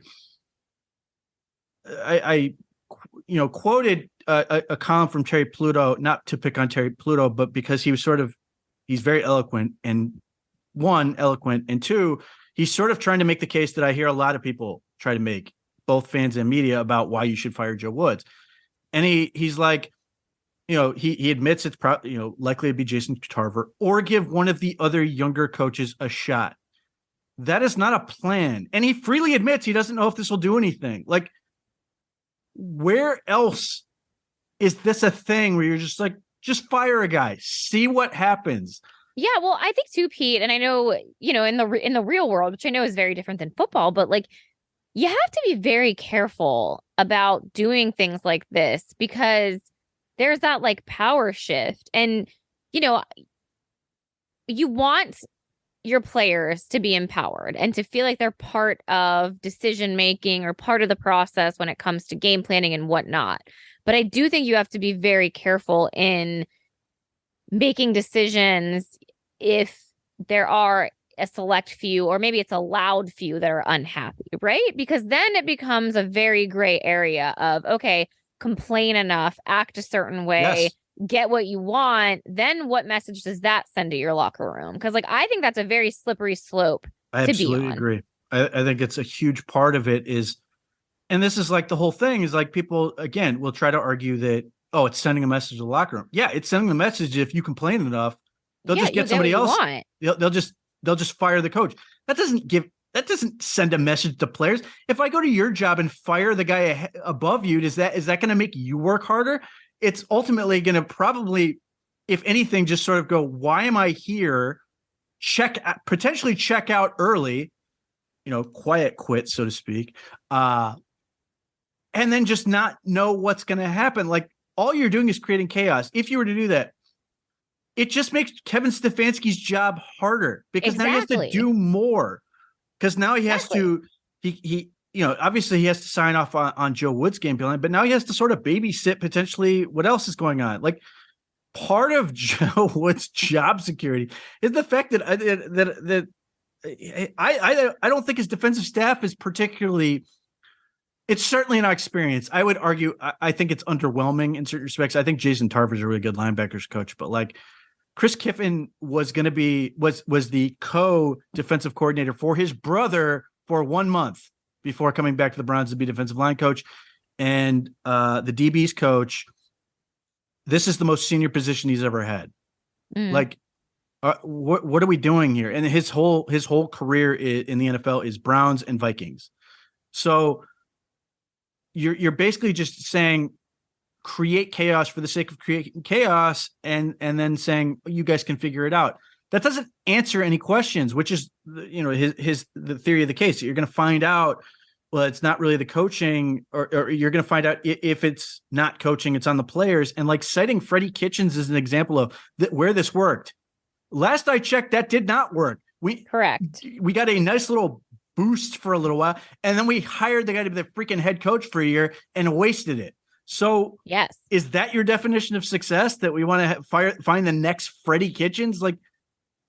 A: quoted a column from Terry Pluto, not to pick on Terry Pluto, but because he's very eloquent, and two, he's sort of trying to make the case that I hear a lot of people try to make, both fans and media, about why you should fire Joe Woods. And he's like, he admits it's likely to be Jason Tarver, or give one of the other younger coaches a shot. That is not a plan. And he freely admits he doesn't know if this will do anything. Like, where else is this a thing where you're just like, just fire a guy, see what happens?
B: Yeah, well, I think too, Pete, and I know, in the real world, which I know is very different than football, but like, You have to be very careful about doing things like this because there's that like power shift. And, you know, you want your players to be empowered and to feel like they're part of decision making or part of the process when it comes to game planning and whatnot. But I do think you have to be very careful in making decisions if there are a select few, or maybe it's a loud few that are unhappy, right? Because then it becomes a very gray area of, okay, complain enough, act a certain way,
A: Yes.
B: get what you want. Then what message does that send to your locker room? Because, like, I think that's a very slippery slope
A: I
B: to be
A: absolutely
B: on.
A: agree. I think it's a huge part of it is, and this is like the whole thing is like people, again, will try to argue that, oh, it's sending a message to the locker room. Yeah, it's sending a message. If you complain enough, they'll
B: Yeah,
A: just
B: you'll
A: get
B: get what
A: somebody
B: you
A: else.
B: want.
A: They'll just fire the coach. That doesn't send a message to players. If I go to your job and fire the guy above you, is that going to make you work harder? It's ultimately going to probably, if anything, just sort of go, why am I here? Potentially check out early, quiet quit, so to speak. And then just not know what's going to happen. Like, all you're doing is creating chaos. If you were to do that, it just makes Kevin Stefanski's job harder because now he has to
B: Exactly.
A: do more. Because now he has
B: Exactly.
A: he obviously he has to sign off on Joe Wood's game plan, but now he has to sort of babysit potentially what else is going on. Like, part of Joe Wood's job security is the fact that I don't think his defensive staff is particularly. It's certainly not experienced. I would argue. I think it's underwhelming in certain respects. I think Jason Tarver's a really good linebackers coach, but like, Chris Kiffin was going to be was the co-defensive coordinator for his brother for 1 month before coming back to the Browns to be defensive line coach, and the DB's coach. This is the most senior position he's ever had. Like, what are we doing here? And his whole career in the NFL is Browns and Vikings. So you're basically just saying, create chaos for the sake of creating chaos, and then saying you guys can figure it out. That doesn't answer any questions, which is the theory of the case. You're going to find out, well, it's not really the coaching, or you're going to find out if it's not coaching, it's on the players. And like, citing Freddie Kitchens as an example of where this worked. Last I checked, that did not work.
B: Correct.
A: We got a nice little boost for a little while, and then we hired the guy to be the freaking head coach for a year and wasted it. So
B: Yes.
A: is that your definition of success, that we want to find the next Freddie Kitchens? Like,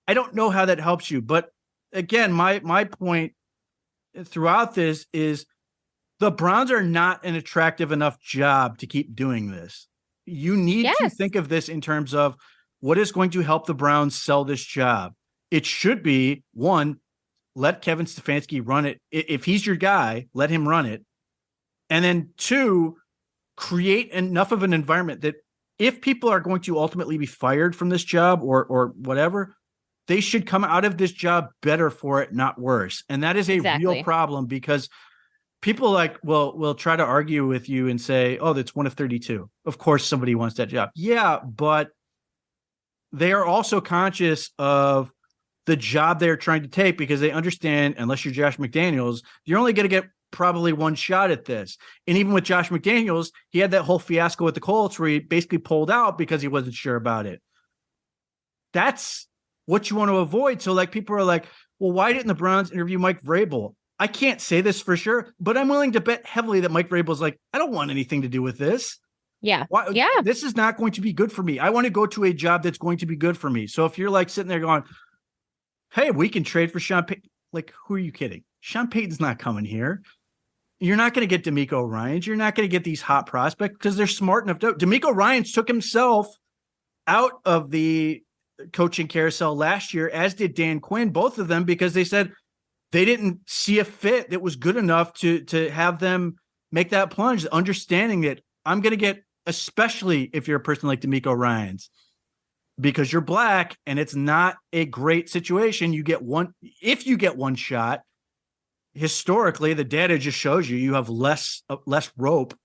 A: I don't know how that helps you. But again, my point throughout this is the Browns are not an attractive enough job to keep doing this. You need to think of this in terms of what is going to help the Browns sell this job. It should be, one, let Kevin Stefanski run it. If he's your guy, let him run it. And then two, create enough of an environment that if people are going to ultimately be fired from this job or whatever, they should come out of this job better for it, not worse. And that is a real problem, because people will try to argue with you and say, oh, that's one of 32. Of course, somebody wants that job. Yeah, but they are also conscious of the job they're trying to take, because they understand, unless you're Josh McDaniels, you're only going to get probably one shot at this. And even with Josh McDaniels, he had that whole fiasco with the Colts where he basically pulled out because he wasn't sure about it. That's what you want to avoid. So like, people are like, well, why didn't the Browns interview Mike Vrabel? I can't say this for sure, but I'm willing to bet heavily that Mike Vrabel's like, I don't want anything to do with this.
B: Yeah.
A: This is not going to be good for me. I want to go to a job that's going to be good for me. So if you're like sitting there going, hey, we can trade for Sean Payton. Like, who are you kidding? Sean Payton's not coming here. You're not going to get D'Amico Ryans. You're not going to get these hot prospects because they're smart enough to. D'Amico Ryans took himself out of the coaching carousel last year, as did Dan Quinn, both of them, because they said they didn't see a fit that was good enough to have them make that plunge, understanding that I'm going to get, especially if you're a person like D'Amico Ryans, because you're black and it's not a great situation. You get one, if you get one shot, historically, the data just shows you have less rope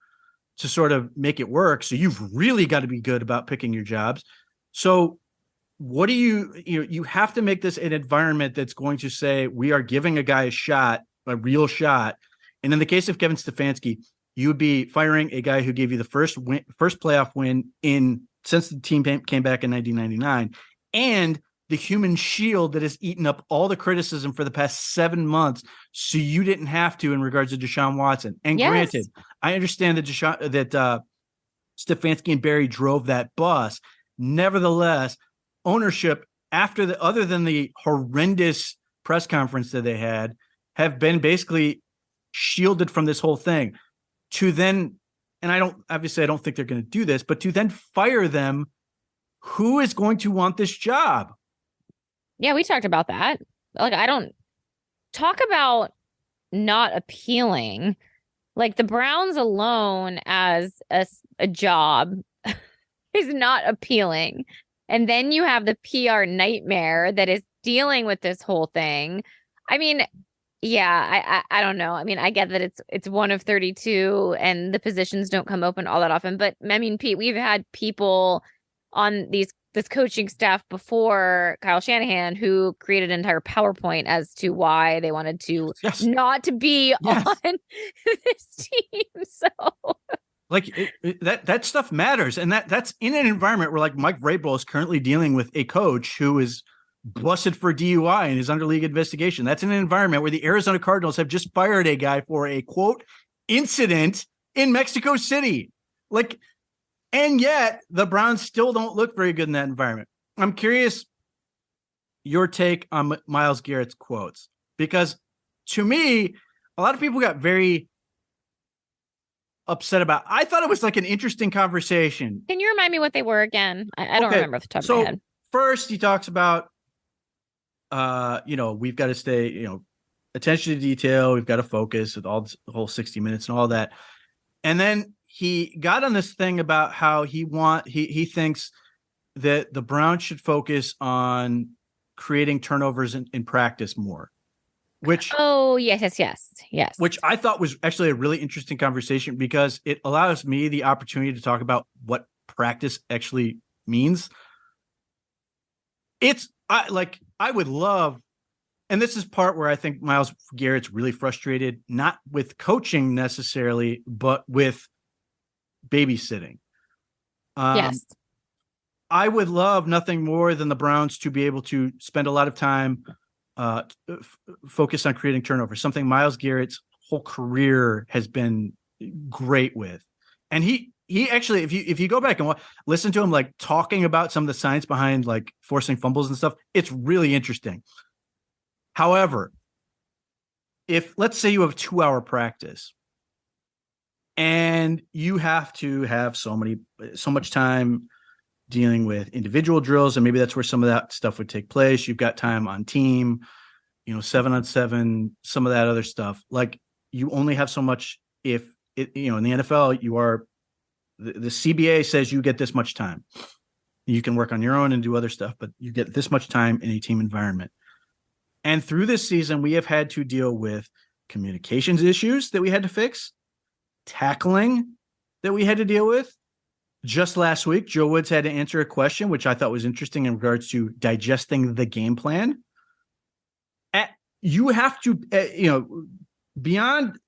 A: to sort of make it work. So you've really got to be good about picking your jobs. So what do you have to make this an environment that's going to say, we are giving a guy a shot, a real shot. And in the case of Kevin Stefanski, you would be firing a guy who gave you the first playoff win since the team came back in 1999, and the human shield that has eaten up all the criticism for the past 7 months, so you didn't have to in regards to Deshaun Watson. And granted, I understand that Stefanski and Barry drove that bus. Nevertheless, ownership, other than the horrendous press conference that they had, have been basically shielded from this whole thing. To then, and I don't think they're going to do this, but to then fire them, who is going to want this job?
B: Yeah, we talked about that. Like, I don't talk about not appealing. Like, the Browns alone as a job is not appealing. And then you have the PR nightmare that is dealing with this whole thing. I mean, yeah, I don't know. I mean, I get that it's one of 32 and the positions don't come open all that often. But I mean, Pete, we've had people on this coaching staff before Kyle Shanahan who created an entire PowerPoint as to why they wanted to not to be on this team. So
A: like that stuff matters. And that's in an environment where like Mike Vrabel is currently dealing with a coach who is busted for DUI and is under league investigation. That's in an environment where the Arizona Cardinals have just fired a guy for a quote incident in Mexico City. Like, and yet the Browns still don't look very good in that environment. I'm curious your take on Myles Garrett's quotes, because to me, a lot of people got very upset about. I thought it was like an interesting conversation.
B: Can you remind me what they were again? I don't remember off the top of my head.
A: First, he talks about, we've got to stay, attention to detail. We've got to focus with the whole 60 minutes and all that. And then he got on this thing about how he thinks that the Browns should focus on creating turnovers in practice more. Which yes. Which I thought was actually a really interesting conversation, because it allows me the opportunity to talk about what practice actually means. I would love, and this is part where I think Myles Garrett's really frustrated, not with coaching necessarily, but with babysitting.
B: Yes.
A: I would love nothing more than the Browns to be able to spend a lot of time focused on creating turnovers, something Myles Garrett's whole career has been great with. And he actually, if you go back and listen to him, like talking about some of the science behind like forcing fumbles and stuff, it's really interesting. However, if let's say you have a 2-hour practice and you have to have so much time dealing with individual drills, and maybe that's where some of that stuff would take place. You've got time on team, 7-on-7, some of that other stuff. Like, you only have so much. If it, in the NFL, you are the CBA says you get this much time. You can work on your own and do other stuff, but you get this much time in a team environment. And through this season, we have had to deal with communications issues that we had to fix, tackling that we had to deal with. Just last week, Joe Woods had to answer a question, which I thought was interesting in regards to digesting the game plan. You have to, beyond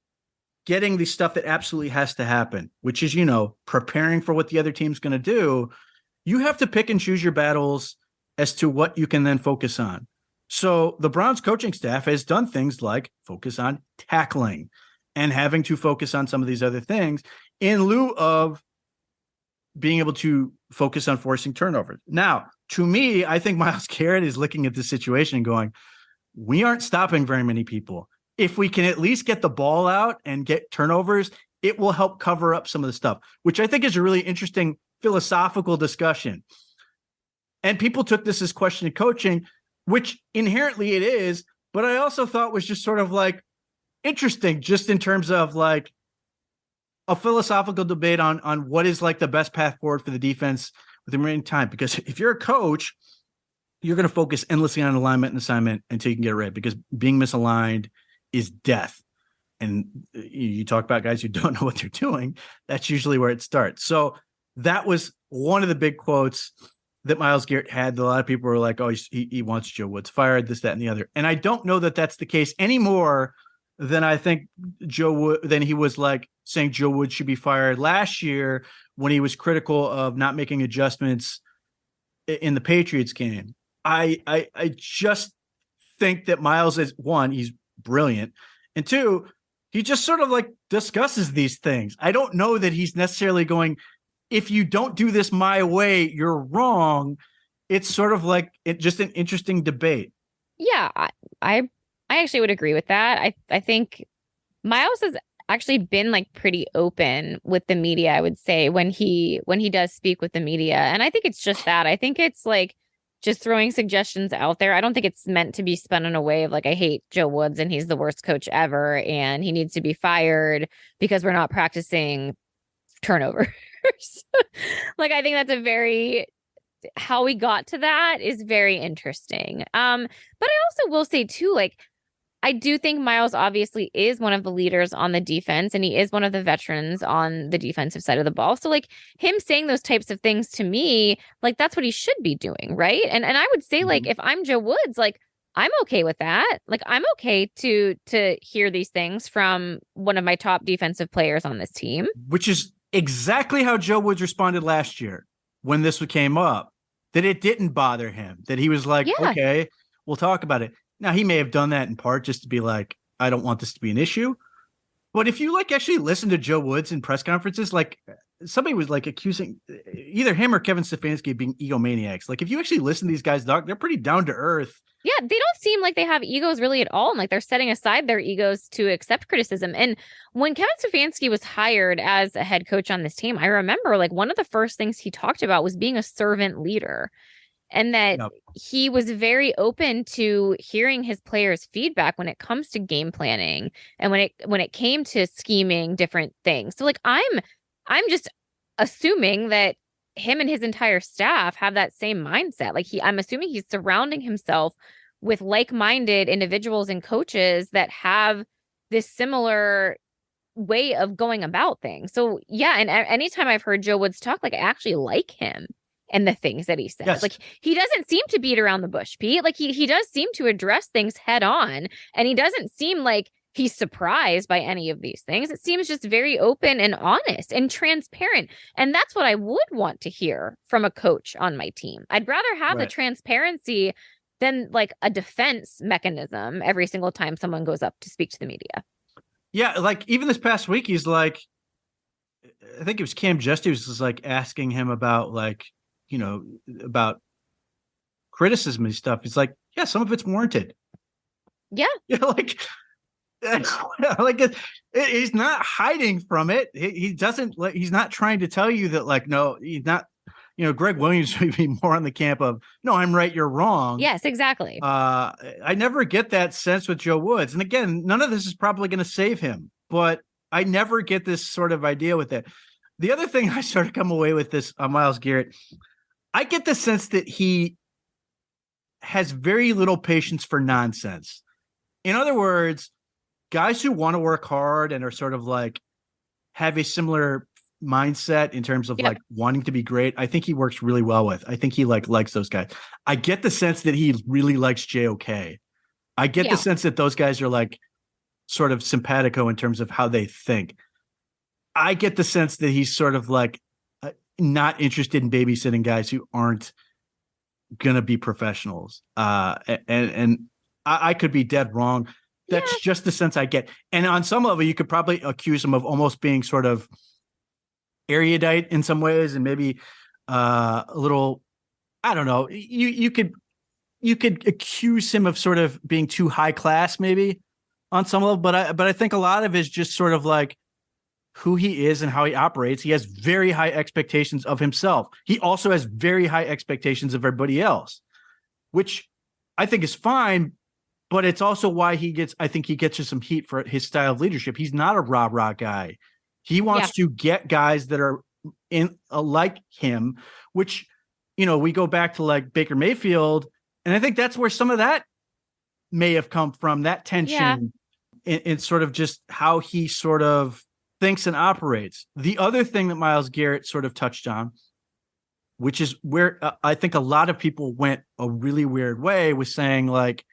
A: getting the stuff that absolutely has to happen, which is, preparing for what the other team's going to do, you have to pick and choose your battles as to what you can then focus on. So the Browns coaching staff has done things like focus on tackling and having to focus on some of these other things in lieu of being able to focus on forcing turnovers. Now, to me, I think Myles Garrett is looking at this situation and going, we aren't stopping very many people. If we can at least get the ball out and get turnovers, it will help cover up some of the stuff, which I think is a really interesting philosophical discussion. And people took this as question of coaching, which inherently it is, but I also thought was just sort of like interesting, just in terms of like a philosophical debate on what is like the best path forward for the defense with the remaining time. Because if you're a coach, you're going to focus endlessly on alignment and assignment until you can get it right, because being misaligned is death. And you talk about guys who don't know what they're doing. That's usually where it starts. So that was one of the big quotes that Myles Garrett had. A lot of people were like, oh, he wants Joe Woods fired, this, that, and the other. And I don't know that that's the case anymore than I think Joe Wood. Then he was like saying Joe Wood should be fired last year when he was critical of not making adjustments in the Patriots game. I just think that Miles is, one, he's brilliant, and two, he just sort of like discusses these things. I don't know that he's necessarily going, if you don't do this my way, you're wrong. It's sort of like just an interesting debate.
B: Yeah, I actually would agree with that. I think Miles has actually been like pretty open with the media, I would say, when he does speak with the media. And I think it's just that. I think it's like just throwing suggestions out there. I don't think it's meant to be spun in a way of like, I hate Joe Woods and he's the worst coach ever and he needs to be fired because we're not practicing turnovers. Like, I think that's a very, how we got to that is very interesting. But I also will say too, like, I do think Miles obviously is one of the leaders on the defense and he is one of the veterans on the defensive side of the ball. So like him saying those types of things to me, like that's what he should be doing, right? And I would say like if I'm Joe Woods, like I'm okay with that. Like I'm okay to hear these things from one of my top defensive players on this team.
A: Which is exactly how Joe Woods responded last year when this came up, that it didn't bother him, that he was like, okay, we'll talk about it. Now, he may have done that in part just to be like, I don't want this to be an issue. But if you like actually listen to Joe Woods in press conferences, like somebody was like accusing either him or Kevin Stefanski of being egomaniacs. Like if you actually listen to these guys talk, they're pretty down to earth.
B: Yeah, they don't seem like they have egos really at all. And like they're setting aside their egos to accept criticism. And when Kevin Stefanski was hired as a head coach on this team, I remember like one of the first things he talked about was being a servant leader. And that he was very open to hearing his players' feedback when it comes to game planning and when it came to scheming different things. So like I'm just assuming that him and his entire staff have that same mindset. Like I'm assuming he's surrounding himself with like-minded individuals and coaches that have this similar way of going about things. So yeah, and anytime I've heard Joe Woods talk, like I actually like him and the things that he says. Yes. Like he doesn't seem to beat around the bush, Pete. Like he does seem to address things head on, and he doesn't seem like he's surprised by any of these things. It seems just very open and honest and transparent. And that's what I would want to hear from a coach on my team. I'd rather have the transparency than like a defense mechanism every single time someone goes up to speak to the media.
A: Yeah, like even this past week, he's like, I think it was Cam Justice was like asking him about like, you know, about criticism and stuff. He's like, yeah, some of it's warranted.
B: Yeah.
A: Yeah, like he's not hiding from it. He doesn't like, he's not trying to tell you that like, no, he's not, you know, Greg Williams would be more on the camp of, no, I'm right, you're wrong.
B: Yes, exactly.
A: I never get that sense with Joe Woods. And again, none of this is probably going to save him, but I never get this sort of idea with it. The other thing I sort of come away with this Myles Garrett, I get the sense that he has very little patience for nonsense. In other words, guys who want to work hard and are sort of like have a similar mindset in terms of like wanting to be great, I think he works really well with. I think he likes those guys. I get the sense that he really likes JOK. I get the sense that those guys are like sort of simpatico in terms of how they think. I get the sense that he's sort of like not interested in babysitting guys who aren't going to be professionals. And I could be dead wrong. That's just the sense I get. And on some level, you could probably accuse him of almost being sort of erudite in some ways, and maybe a little, I don't know. You could accuse him of sort of being too high class, maybe on some level. But I think a lot of it is just sort of like who he is and how he operates. He has very high expectations of himself. He also has very high expectations of everybody else, which I think is fine. But it's also why I think he gets some heat for his style of leadership. He's not a rah-rah guy. He wants to get guys that are in like him, which, you know, we go back to like Baker Mayfield. And I think that's where some of that may have come from, that tension in sort of just how he sort of thinks and operates. The other thing that Myles Garrett sort of touched on, which is where I think a lot of people went a really weird way, was saying like,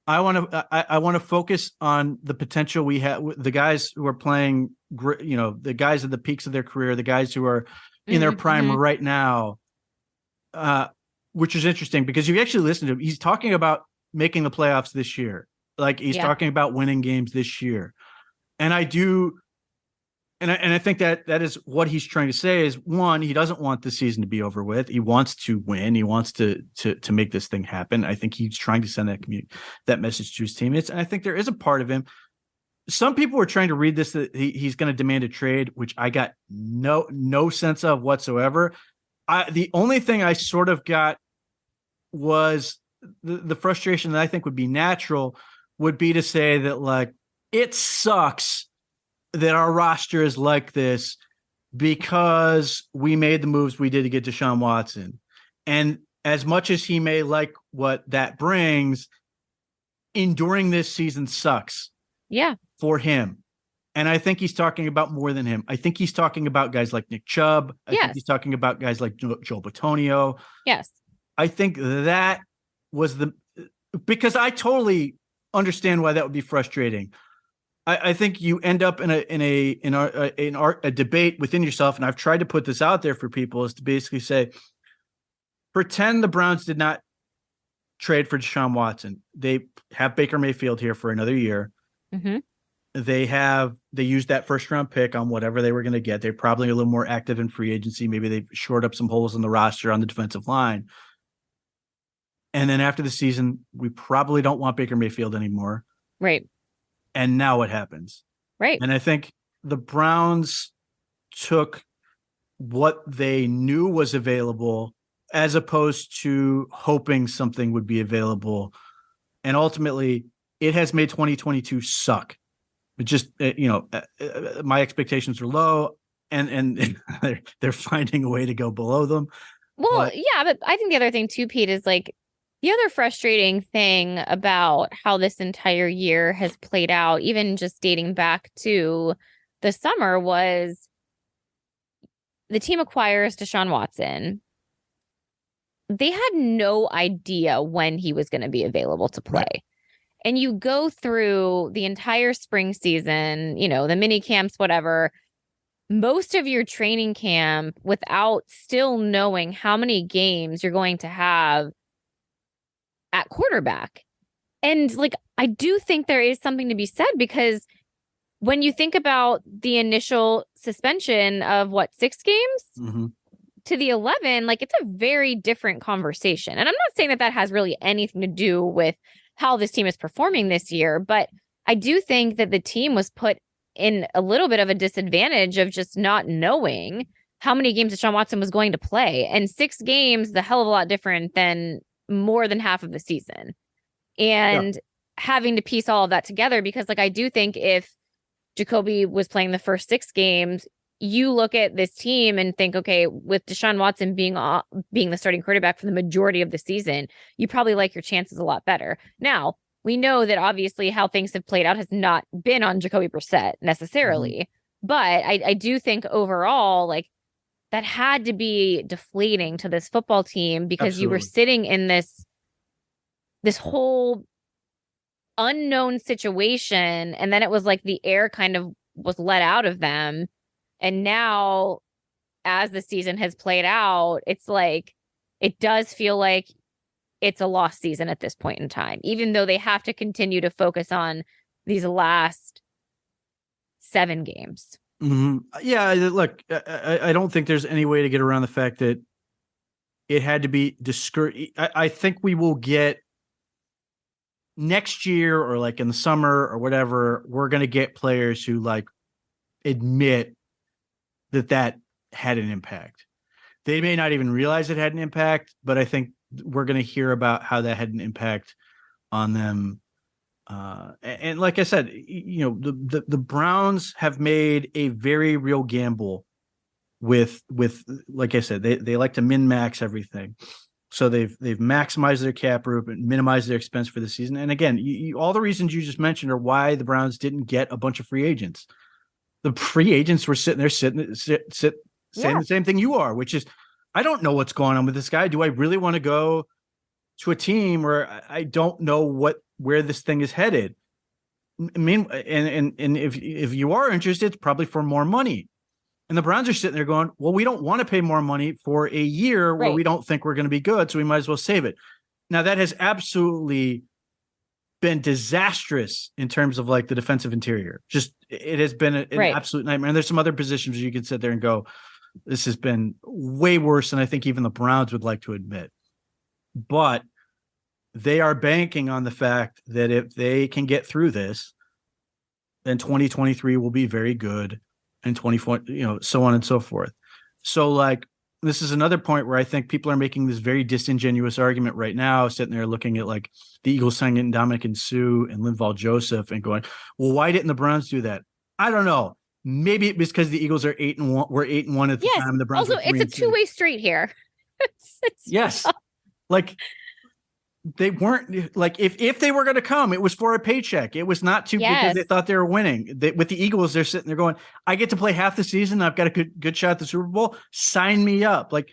A: I want to focus on the potential we have. The guys who are playing, the guys at the peaks of their career, the guys who are in their prime
B: Mm-hmm.
A: right now, which is interesting because you actually listen to him. He's talking about making the playoffs this year. Like he's
B: Yeah.
A: talking about winning games this year. And I do. And I think that is what he's trying to say is, one, he doesn't want the season to be over with. He wants to win. He wants to make this thing happen. I think he's trying to send that message to his teammates. And I think there is a part of him. Some people were trying to read this that he's going to demand a trade, which I got no sense of whatsoever. The only thing I sort of got was the frustration that I think would be natural would be to say that, like, it sucks that our roster is like this because we made the moves we did to get Deshaun Watson. And as much as he may like what that brings, enduring this season sucks.
B: Yeah.
A: For him. And I think he's talking about more than him. I think he's talking about guys like Nick Chubb. I think he's talking about guys like Joel Bitonio.
B: Yes.
A: I think that was because I totally understand why that would be frustrating. I think you end up in a debate within yourself, and I've tried to put this out there for people, is to basically say, pretend the Browns did not trade for Deshaun Watson. They have Baker Mayfield here for another year.
B: Mm-hmm.
A: They used that first round pick on whatever they were going to get. They're probably a little more active in free agency. Maybe they've shored up some holes in the roster on the defensive line. And then after the season, we probably don't want Baker Mayfield anymore.
B: Right.
A: And now what happens?
B: Right.
A: And I think the Browns took what they knew was available as opposed to hoping something would be available. And ultimately, it has made 2022 suck. It just, my expectations are low, and they're finding a way to go below them.
B: Well, yeah, but I think the other thing too, Pete, is like the other frustrating thing about how this entire year has played out, even just dating back to the summer, was the team acquires Deshaun Watson. They had no idea when he was going to be available to play. Right. And you go through the entire spring season, the mini camps, whatever, most of your training camp without still knowing how many games you're going to have at quarterback. And like, I do think there is something to be said, because when you think about the initial suspension of 6 games
A: mm-hmm.
B: to the 11, like, it's a very different conversation. And I'm not saying that has really anything to do with how this team is performing this year, but I do think that the team was put in a little bit of a disadvantage of just not knowing how many games Deshaun Watson was going to play. And 6 games is a hell of a lot different than more than half of the season. And having to piece all of that together, because like, I do think if Jacoby was playing the first 6 games, you look at this team and think, okay, with Deshaun Watson being the starting quarterback for the majority of the season, you probably like your chances a lot better. Now, we know that obviously how things have played out has not been on Jacoby Brissett necessarily, mm-hmm. but I do think overall, like, that had to be deflating to this football team, because Absolutely. You were sitting in this whole unknown situation, and then it was like the air kind of was let out of them. And now, as the season has played out, it's like, it does feel like it's a lost season at this point in time, even though they have to continue to focus on these last 7 games.
A: Mm-hmm. Yeah, look, I don't think there's any way to get around the fact that it had to be discouraged. I think we will get next year, or like in the summer or whatever, we're going to get players who like admit that had an impact. They may not even realize it had an impact, but I think we're going to hear about how that had an impact on them. And like I said, the Browns have made a very real gamble with like I said, they like to min-max everything. So they've maximized their cap room and minimized their expense for the season. And again, all the reasons you just mentioned are why the Browns didn't get a bunch of free agents. The free agents were sitting there saying the same thing you are, which is, I don't know what's going on with this guy. Do I really want to go to a team where I don't know where this thing is headed. I mean, and if you are interested, it's probably for more money. And the Browns are sitting there going, well, we don't want to pay more money for a year where we don't think we're going to be good, so we might as well save it. Now, that has absolutely been disastrous in terms of like the defensive interior. Just it has been an absolute nightmare. And there's some other positions you can sit there and go, this has been way worse than I think even the Browns would like to admit. But they are banking on the fact that if they can get through this, then 2023 will be very good, and 24, so on and so forth. So like, this is another point where I think people are making this very disingenuous argument right now, sitting there looking at like the Eagles signing Ndamukong Suh and Linval Joseph and going, well, why didn't the Browns do that? I don't know. Maybe it was because the Eagles are 8-1. We're 8-1 at the time. The Browns
B: also, it's a two-way street here.
A: Yes. Like, they weren't like, if they were going to come, it was for a paycheck. It was not because they thought they were winning. With the Eagles, they're sitting there going, I get to play half the season. I've got a good shot at the Super Bowl. Sign me up. Like,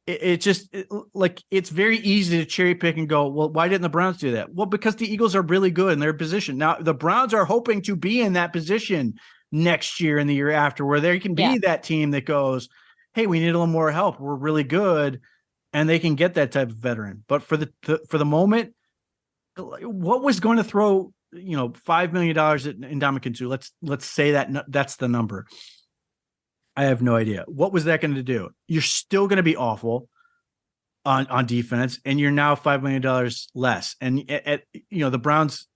A: it's very easy to cherry pick and go, well, why didn't the Browns do that? Well, because the Eagles are really good in their position. Now, the Browns are hoping to be in that position next year and the year after, where they can be that team that goes, hey, we need a little more help. We're really good. And they can get that type of veteran. But for the moment, what was going to throw $5 million at Ndamukong Suh? Let's say that's the number. I have no idea. What was that going to do? You're still going to be awful on defense, and you're now $5 million less. And the Browns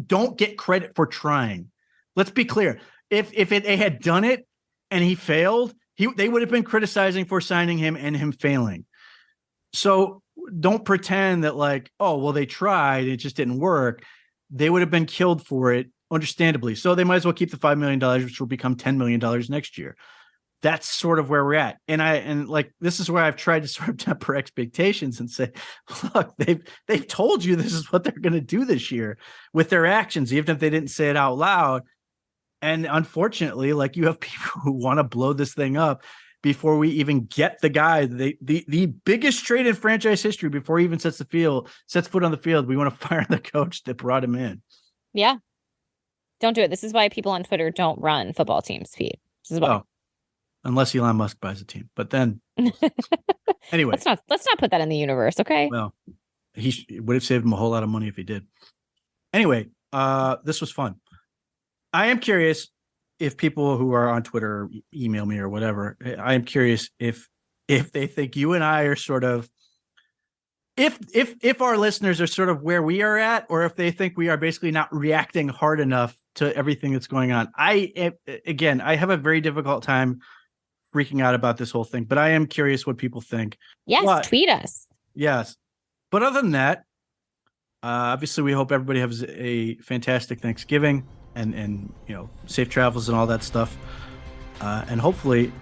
A: don't get credit for trying. Let's be clear. If they had done it and he failed, they would have been criticizing for signing him and him failing. So don't pretend that like, oh, well, they tried, it just didn't work. They would have been killed for it, understandably. So they might as well keep the $5 million, which will become $10 million next year. That's sort of where we're at. And this is where I've tried to sort of temper expectations and say, look, they've told you this is what they're going to do this year with their actions, even if they didn't say it out loud. And unfortunately, like, you have people who want to blow this thing up before we even get the guy, the biggest trade in franchise history, before he even sets foot on the field. We want to fire the coach that brought him in.
B: Yeah. Don't do it. This is why people on Twitter don't run football teams, Pete. This is why.
A: Unless Elon Musk buys a team. But then anyway.
B: Let's not put that in the universe, okay?
A: Well, he would have saved him a whole lot of money if he did. Anyway, this was fun. I am curious if people who are on Twitter email me or whatever, I am curious if they think you and I are sort of, if our listeners are sort of where we are at, or if they think we are basically not reacting hard enough to everything that's going on. I have a very difficult time freaking out about this whole thing, but I am curious what people think.
B: Yes, tweet us.
A: Yes. But other than that, obviously we hope everybody has a fantastic Thanksgiving. And safe travels and all that stuff. And hopefully,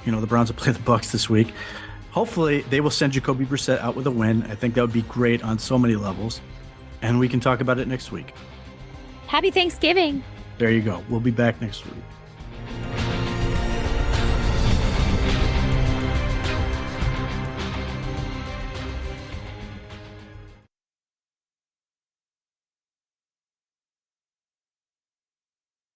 A: the Browns will play the Bucs this week. Hopefully, they will send Jacoby Brissett out with a win. I think that would be great on so many levels. And we can talk about it next week.
B: Happy Thanksgiving.
A: There you go. We'll be back next week.